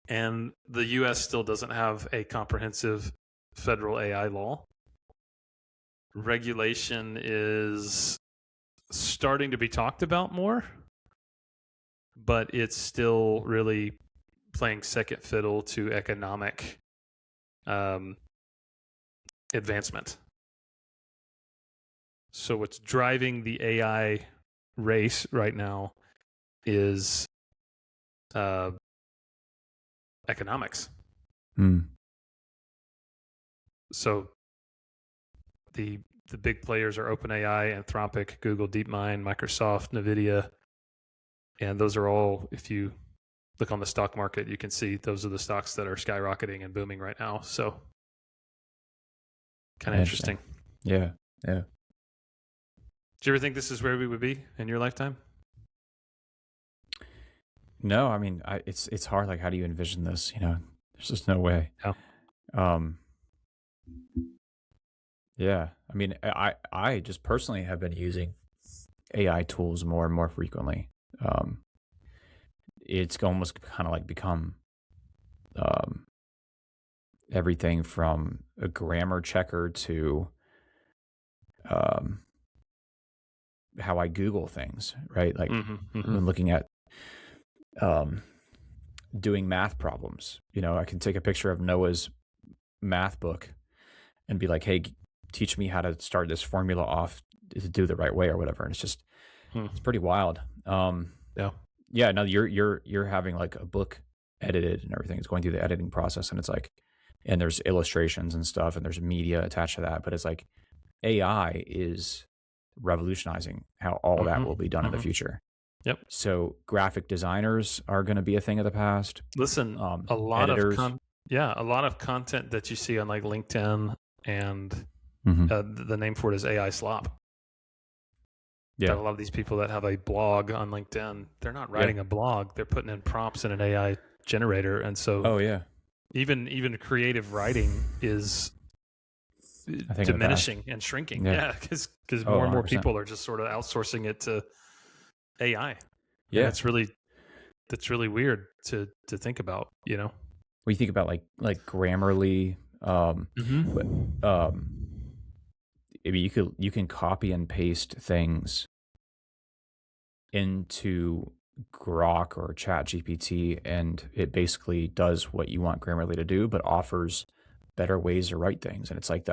And the US still doesn't have a comprehensive federal AI law. Regulation is starting to be talked about more, but it's still really playing second fiddle to economic advancement. So what's driving the AI race right now is economics. So the big players are OpenAI, Anthropic, Google, DeepMind, Microsoft, NVIDIA, and those are all, if you look on the stock market, you can see those are the stocks that are skyrocketing and booming right now. So kind of interesting. Yeah. Do you ever think this is where we would be in your lifetime? No, I mean, it's hard. Like, how do you envision this? There's just no way. Yeah. I mean, I just personally have been using AI tools more and more frequently. It's almost kind of like become everything from a grammar checker to how I Google things, right? Like when looking at doing math problems, I can take a picture of Noah's math book and be like, hey, teach me how to start this formula off to do the right way or whatever. And it's just, it's pretty wild. Yeah, no, you're having like a book edited and everything. It's going through the editing process, and it's like, and there's illustrations and stuff, and there's media attached to that. But it's like AI is revolutionizing how all that will be done in the future. Yep. So graphic designers are going to be a thing of the past. Listen, a lot Editors. a lot of content that you see on like LinkedIn and the name for it is AI slop. Yeah. That a lot of these people that have a blog on LinkedIn, they're not writing a blog; they're putting in prompts in an AI generator, and so even creative writing is diminishing and shrinking. Yeah, because more and more 100%. People are just sort of outsourcing it to AI. Yeah, that's really weird to think about. You know, when you think about like Grammarly, I mean, you can copy and paste things into Grok or Chat GPT, and it basically does what you want Grammarly to do, but offers better ways to write things. And it's like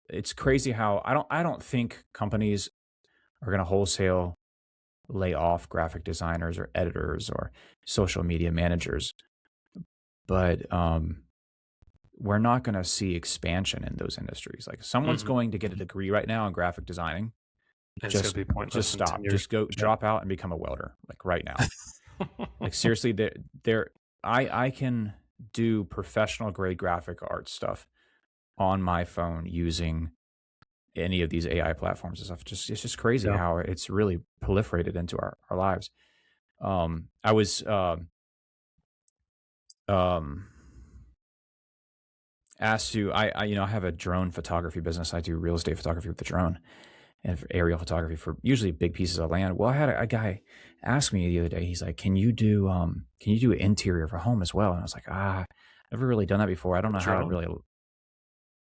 it's crazy how I don't think companies are going to wholesale lay off graphic designers or editors or social media managers, but we're not going to see expansion in those industries. Like someone's going to get a degree right now in graphic designing. Just stop. Just go drop out and become a welder. Like right now. Like seriously, I can do professional grade graphic art stuff on my phone using any of these AI platforms and stuff. It's just crazy how it's really proliferated into our lives. I was asked to I have a drone photography business. I do real estate photography with the drone and aerial photography for usually big pieces of land. Well, I had a guy ask me the other day. He's like, "Can you do interior of a home as well?" And I was like, I've never really done that before. I don't know how to really.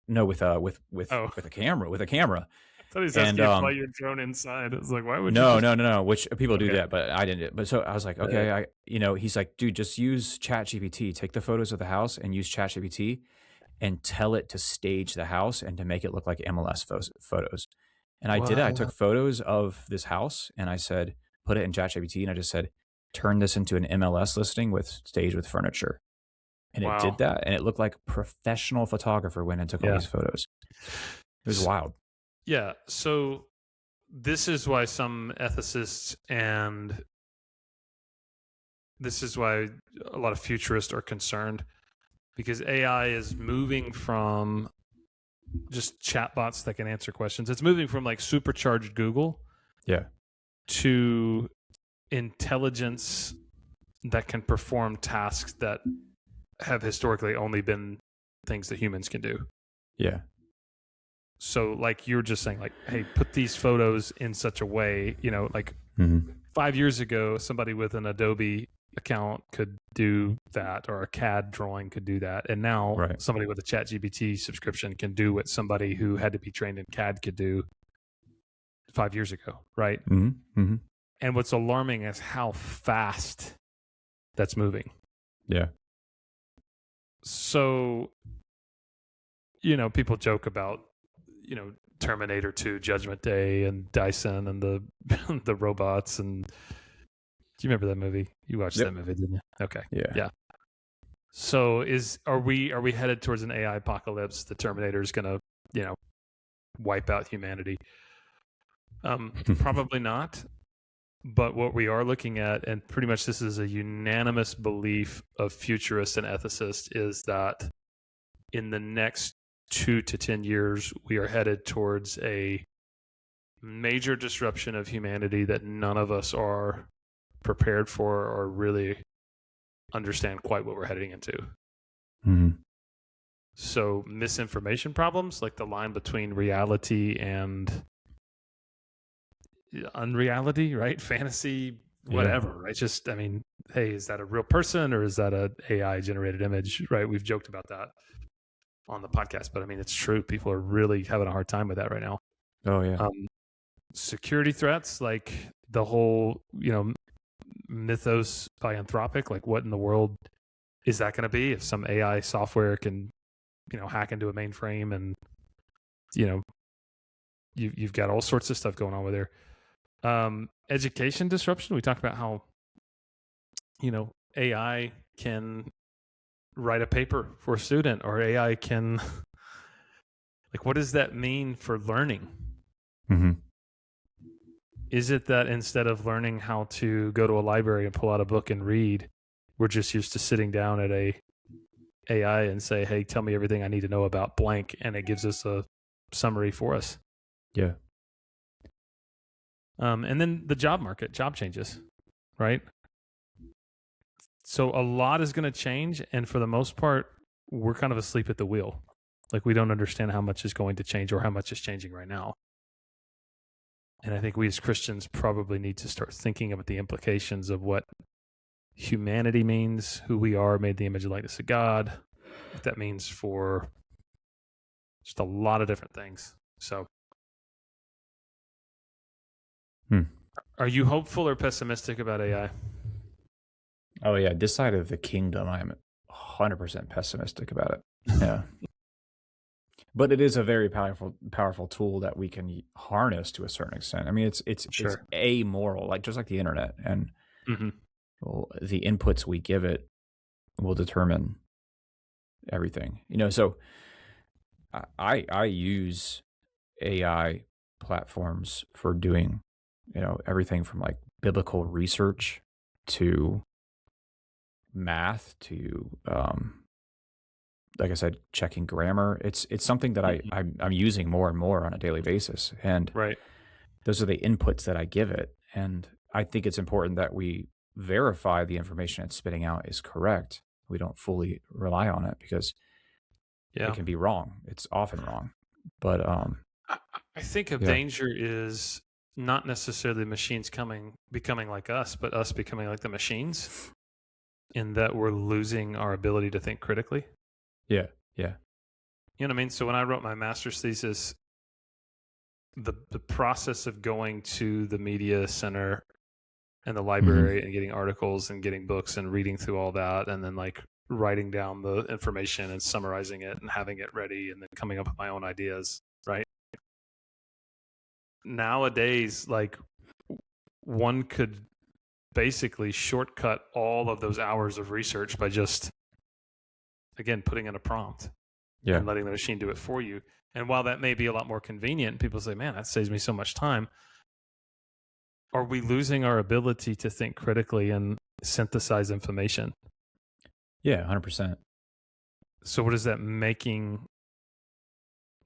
No, with a camera. I thought he was asking you to fly your drone inside. It's like, why would no, which people do that, but I didn't. But so I was like, okay, he's like, dude, just use ChatGPT. Take the photos of the house and use ChatGPT and tell it to stage the house and to make it look like MLS photos. And I did it. I took photos of this house and I said, put it in ChatGPT, and I just said, turn this into an MLS listing with stage with furniture. And it did that, and it looked like a professional photographer went and took all these photos. It was wild. Yeah. So this is why some ethicists and this is why a lot of futurists are concerned, because AI is moving from just chatbots that can answer questions. It's moving from like supercharged Google to intelligence that can perform tasks that have historically only been things that humans can do. Yeah. So like you were just saying, like, hey, put these photos in such a way, 5 years ago, somebody with an Adobe account could do that, or a CAD drawing could do that. And now somebody with a ChatGPT subscription can do what somebody who had to be trained in CAD could do 5 years ago. Right. And what's alarming is how fast that's moving. Yeah. So, people joke about, Terminator 2, Judgment Day, and Dyson, and the robots. And do you remember that movie? You watched that movie, didn't you? Okay. Yeah. So are we headed towards an AI apocalypse? The Terminator is going to, wipe out humanity? Probably not. But what we are looking at, and pretty much this is a unanimous belief of futurists and ethicists, is that in the next 2 to 10 years, we are headed towards a major disruption of humanity that none of us are prepared for or really understand quite what we're heading into. So misinformation problems, like the line between reality and unreality, right? Fantasy, whatever, right? Just, hey, is that a real person or is that a AI generated image, right? We've joked about that on the podcast, but it's true. People are really having a hard time with that right now. Oh yeah. Security threats, like the whole, mythos by Anthropic, like what in the world is that going to be if some AI software can, hack into a mainframe, and, you've got all sorts of stuff going on with there. Education disruption. We talked about how, AI can write a paper for a student, or AI can, like, what does that mean for learning? Mm-hmm. Is it that instead of learning how to go to a library and pull out a book and read, we're just used to sitting down at a AI and say, hey, tell me everything I need to know about blank, and it gives us a summary for us? Yeah. And then the job market, job changes, right? So a lot is going to change, and for the most part, we're kind of asleep at the wheel. Like, we don't understand how much is going to change or how much is changing right now. And I think we as Christians probably need to start thinking about the implications of what humanity means, who we are, made in the image and likeness of God, what that means for just a lot of different things. So, Are you hopeful or pessimistic about AI? Oh yeah, this side of the kingdom, I'm 100% pessimistic about it. Yeah. But it is a very powerful tool that we can harness to a certain extent. I mean, it's amoral, like just like the internet, and well, the inputs we give it will determine everything. So I use AI platforms for doing, everything from like biblical research to math to like I said, checking grammar. It's something that I'm using more and more on a daily basis. And right. Those are the inputs that I give it. And I think it's important that we verify the information it's spitting out is correct. We don't fully rely on it because it can be wrong. It's often wrong. But I think a danger is not necessarily the machines becoming like us, but us becoming like the machines, in that we're losing our ability to think critically. Yeah. You know what I mean? So when I wrote my master's thesis, the process of going to the media center and the library and getting articles and getting books and reading through all that, and then like writing down the information and summarizing it and having it ready and then coming up with my own ideas, right? Nowadays, like, one could basically shortcut all of those hours of research by just, again, putting in a prompt and letting the machine do it for you. And while that may be a lot more convenient, people say, man, that saves me so much time. Are we losing our ability to think critically and synthesize information? Yeah, 100%. So what is that making?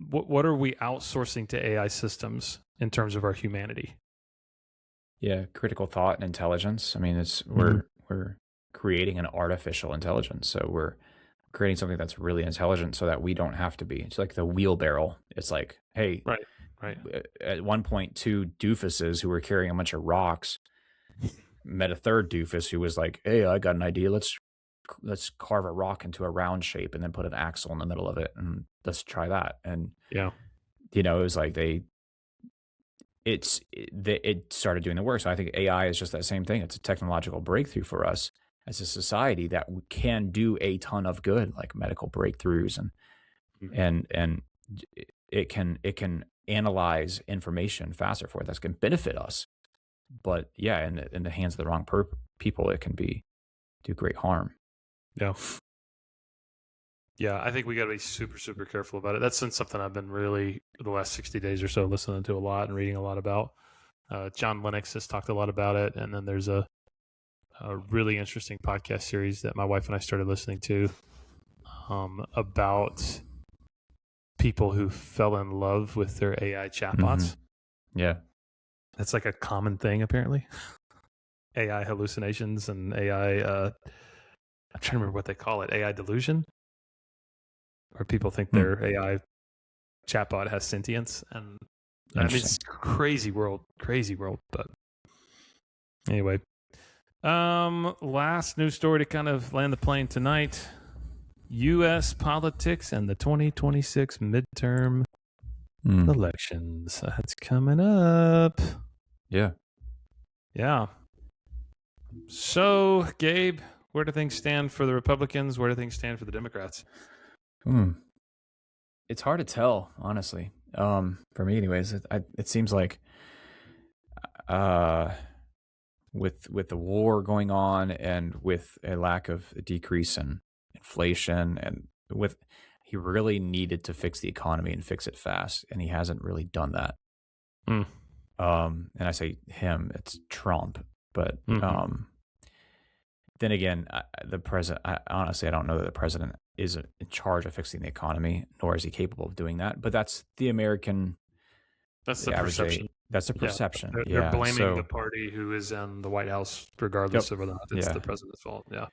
What are we outsourcing to AI systems in terms of our humanity? Yeah, critical thought and intelligence. I mean, we're creating an artificial intelligence. So we're creating something that's really intelligent so that we don't have to be. It's like the wheelbarrow. It's like, hey, right. At one point, two doofuses who were carrying a bunch of rocks met a third doofus who was like, hey, I got an idea. Let's carve a rock into a round shape and then put an axle in the middle of it, and let's try that. And it was like it started doing the work. So I think AI is just that same thing. It's a technological breakthrough for us as a society that can do a ton of good, like medical breakthroughs, and it can analyze information faster for it. That can benefit us. But yeah, in the hands of the wrong people, it can do great harm. Yeah, I think we got to be super, super careful about it. That's been something I've been really, the last 60 days or so, listening to a lot and reading a lot about. John Lennox has talked a lot about it. And then there's a really interesting podcast series that my wife and I started listening to about people who fell in love with their AI chatbots. Yeah. That's like a common thing, apparently. AI hallucinations and AI, I'm trying to remember what they call it, AI delusion, where people think their AI chatbot has sentience. And I mean, it's crazy world. But anyway, last news story to kind of land the plane tonight. U.S. politics and the 2026 midterm elections. That's coming up. Yeah. So, Gabe, where do things stand for the Republicans? Where do things stand for the Democrats? It's hard to tell, honestly. For me, anyways, it seems like with the war going on and with a lack of a decrease in inflation and he really needed to fix the economy and fix it fast, and he hasn't really done that. Mm. And I say him, it's Trump, but then again, the president. Honestly, I don't know that the president is in charge of fixing the economy, nor is he capable of doing that. But that's the American. That's the perception. That's the perception. They're blaming the party who is in the White House, regardless of whether or not it's the president's fault. Yeah.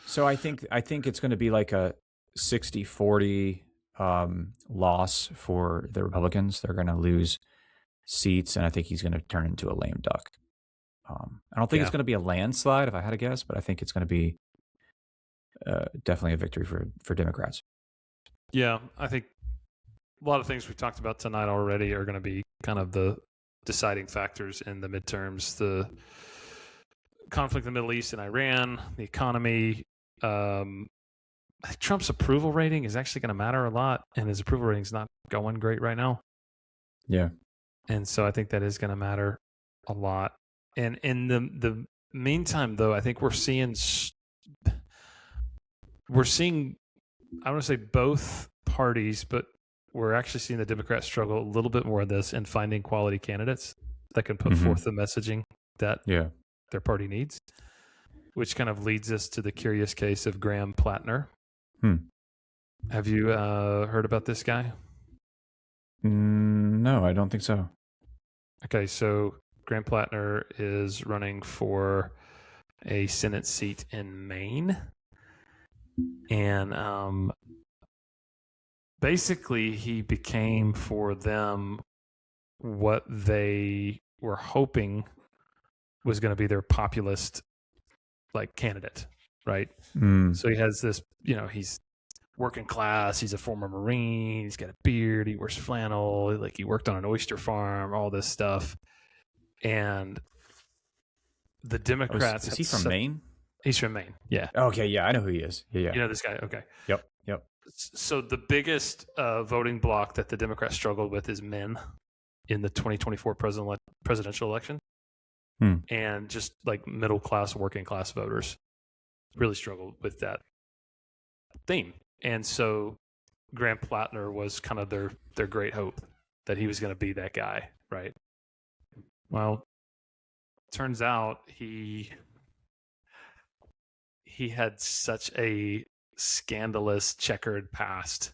So I think it's going to be like a 60-40 loss for the Republicans. They're going to lose seats, and I think he's going to turn into a lame duck. I don't think it's going to be a landslide, if I had to guess, but I think it's going to be definitely a victory for Democrats. Yeah, I think a lot of things we've talked about tonight already are going to be kind of the deciding factors in the midterms. The conflict in the Middle East and Iran, the economy. I think Trump's approval rating is actually going to matter a lot, and his approval rating is not going great right now. Yeah. And so I think that is going to matter a lot. And in the meantime, though, I think we're seeing, I want to say both parties, but we're actually seeing the Democrats struggle a little bit more in this in finding quality candidates that can put forth the messaging that their party needs, which kind of leads us to the curious case of Graham Plattner. Have you heard about this guy? No, I don't think so. Okay, so Graham Plattner is running for a Senate seat in Maine. And basically, he became for them what they were hoping was going to be their populist candidate, right? So he has this, he's working class, he's a former Marine, he's got a beard, he wears flannel, he worked on an oyster farm, all this stuff. And the Democrats... Is he from Maine? He's from Maine, yeah. Okay, yeah, I know who he is. Yeah. You know this guy? Okay. Yep. So the biggest voting bloc that the Democrats struggled with is men in the 2024 presidential election. And just middle class, working class voters really struggled with that theme. And so Graham Plattner was kind of their great hope that he was going to be that guy, right? Well, turns out he had such a scandalous, checkered past,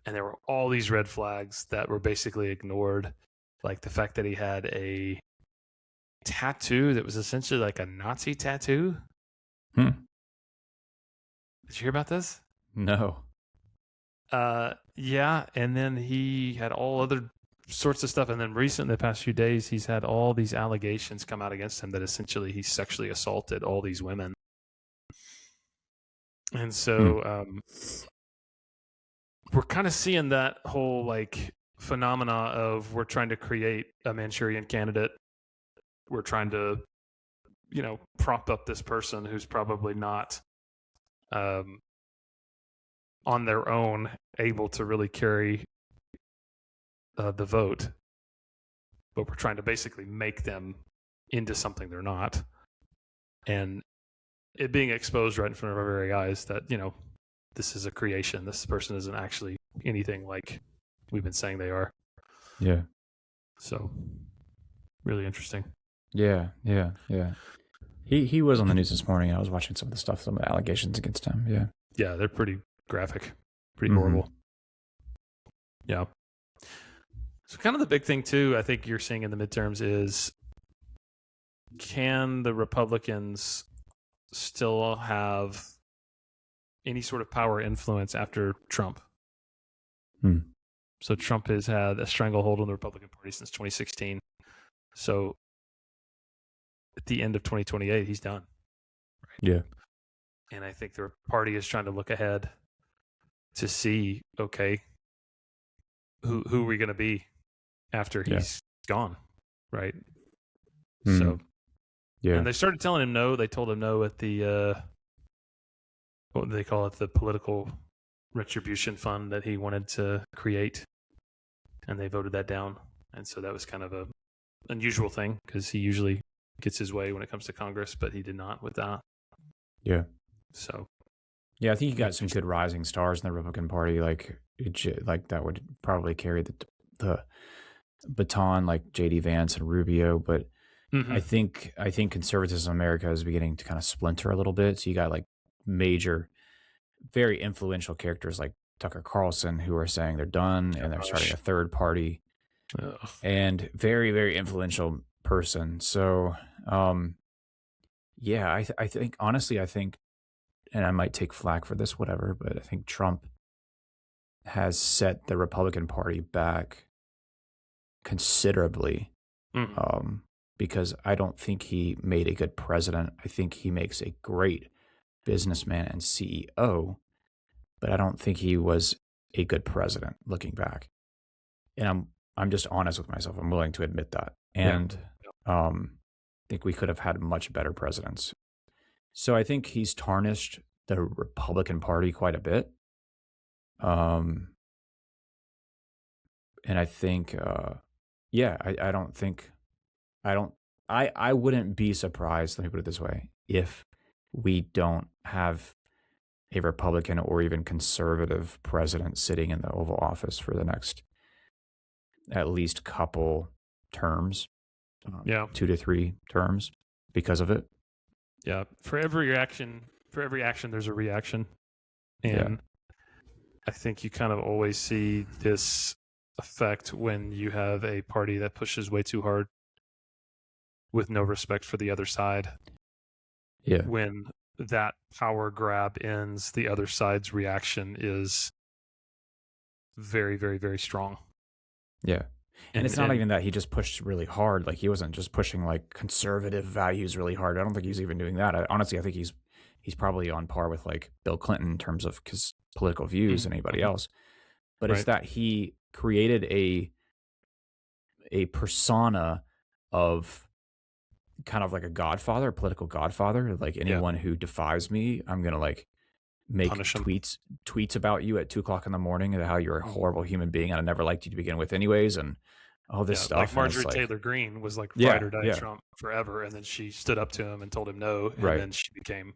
and there were all these red flags that were basically ignored, like the fact that he had a tattoo that was essentially like a Nazi tattoo. Did you hear about this? No. Yeah, and then he had all other sorts of stuff, and then recently, the past few days, he's had all these allegations come out against him that essentially he sexually assaulted all these women. And so we're kind of seeing that whole phenomena of we're trying to create a Manchurian candidate. We're trying to, prop up this person who's probably not on their own able to really carry the vote. But we're trying to basically make them into something they're not. And it being exposed right in front of our very eyes that, this is a creation. This person isn't actually anything like we've been saying they are. Yeah. So, really interesting. Yeah. He was on the news this morning. I was watching some of the allegations against him. Yeah. Yeah, they're pretty graphic, pretty horrible. Yeah. So kind of the big thing too, I think you're seeing in the midterms is, can the Republicans still have any sort of power or influence after Trump? So Trump has had a stranglehold on the Republican Party since 2016. So at the end of 2028, he's done. Right? Yeah. And I think the party is trying to look ahead to see, okay, who are we going to be after he's gone, right? So, and they started telling him no. They told him no at the what do they call it? The political retribution fund that he wanted to create, and they voted that down. And so that was kind of a unusual thing because he usually gets his way when it comes to Congress, but he did not with that. Yeah. So, yeah, I think you got some good rising stars in the Republican Party. Like that would probably carry the baton, like J.D. Vance and Rubio. But I think conservatism in America is beginning to kind of splinter a little bit. So you got like major, very influential characters like Tucker Carlson who are saying they're done and they're starting a third party. Ugh. And very, very influential person. So, yeah, I think honestly, and I might take flack for this, whatever, but I think Trump has set the Republican Party back considerably, because I don't think he made a good president. I think he makes a great businessman and CEO, but I don't think he was a good president looking back. And I'm just honest with myself. I'm willing to admit that. And I think we could have had much better presidents. So I think he's tarnished the Republican Party quite a bit. And I think, I wouldn't be surprised, let me put it this way, if we don't have a Republican or even conservative president sitting in the Oval Office for the next at least couple terms, 2 to 3 terms because of it. Yeah. For every action, there's a reaction. And I think you kind of always see this effect when you have a party that pushes way too hard with no respect for the other side. Yeah. When that power grab ends, the other side's reaction is very, very, very strong. Yeah. And it's not even that he just pushed really hard. Like he wasn't just pushing like conservative values really hard. I don't think he's even doing that. Honestly, I think he's probably on par with like Bill Clinton in terms of his political views and anybody else. But it's that he created a persona of kind of like a godfather, a political godfather. Like anyone who defies me, I'm going to like make tweets about you at 2:00 in the morning and how you're a horrible human being and I never liked you to begin with anyways. And all this stuff. Like Marjorie Taylor Greene was like ride or die Trump forever. And then she stood up to him and told him no. And then she became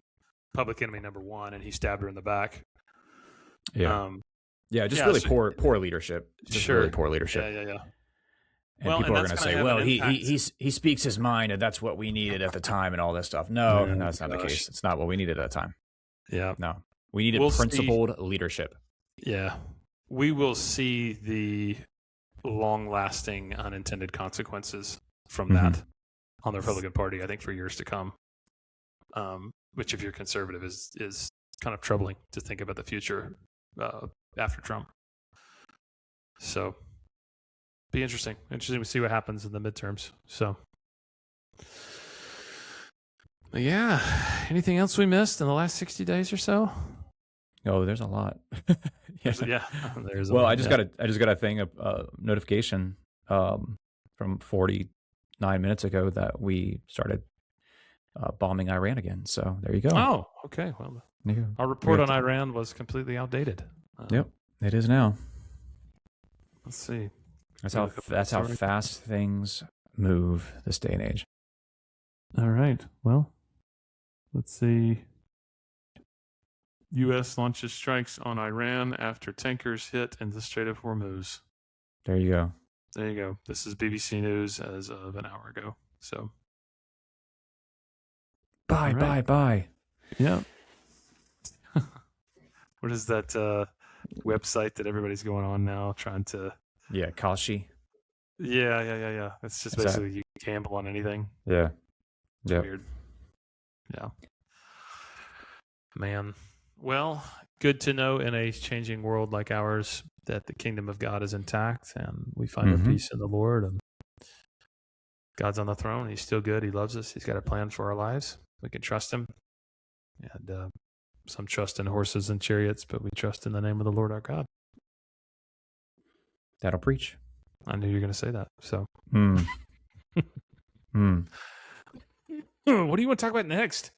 public enemy number 1 and he stabbed her in the back. Yeah. Really poor leadership. Really poor leadership. Yeah. And people are going to say, well, he speaks his mind and that's what we needed at the time and all this stuff. No, that's not the case. It's not what we needed at the time. Yeah. No. We needed principled leadership. Yeah. We will see the long-lasting unintended consequences from that on the Republican Party, I think, for years to come. Which, if you're conservative, is kind of troubling to think about the future after Trump. So, be interesting. Interesting to see what happens in the midterms. So, yeah. Anything else we missed in the last 60 days or so? Oh, there's a lot. There's a well, lot, I just got a thing, a notification from 49 minutes ago that we started bombing Iran again. So there you go. Oh, okay. Well, our report on Iran was completely outdated. Yep, it is now. Let's see. That's how fast things move this day and age. All right. Well, let's see. U.S. launches strikes on Iran after tankers hit in the Strait of Hormuz. There you go. There you go. This is BBC News as of an hour ago. So, bye. Yeah. What is that website that everybody's going on now trying to? Yeah, Kalshi. Yeah. It's just basically you gamble on anything. Yeah. It's weird. Yeah. Man. Well, good to know in a changing world like ours that the kingdom of God is intact and we find our peace in the Lord and God's on the throne. He's still good. He loves us. He's got a plan for our lives. We can trust him. And some trust in horses and chariots, but we trust in the name of the Lord our God. That'll preach. I knew you were going to say that. So, What do you want to talk about next?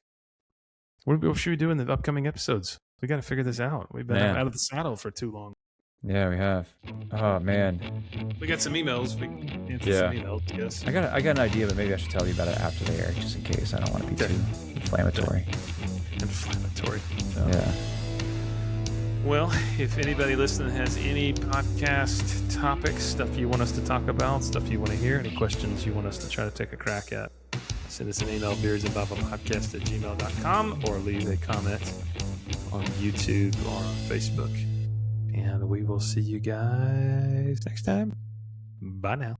What should we do in the upcoming episodes? We got to figure this out. We've been out of the saddle for too long. Yeah, we have. Oh man. We got some emails. We answered some emails, yes. I got an idea, but maybe I should tell you about it after the air, just in case. I don't want to be too inflammatory. Inflammatory. So. Yeah. Well, if anybody listening has any podcast topics, stuff you want us to talk about, stuff you want to hear, any questions you want us to try to take a crack at, send us an email, beersandbiblepodcast@gmail.com, or leave a comment on YouTube or on Facebook. And we will see you guys next time. Bye now.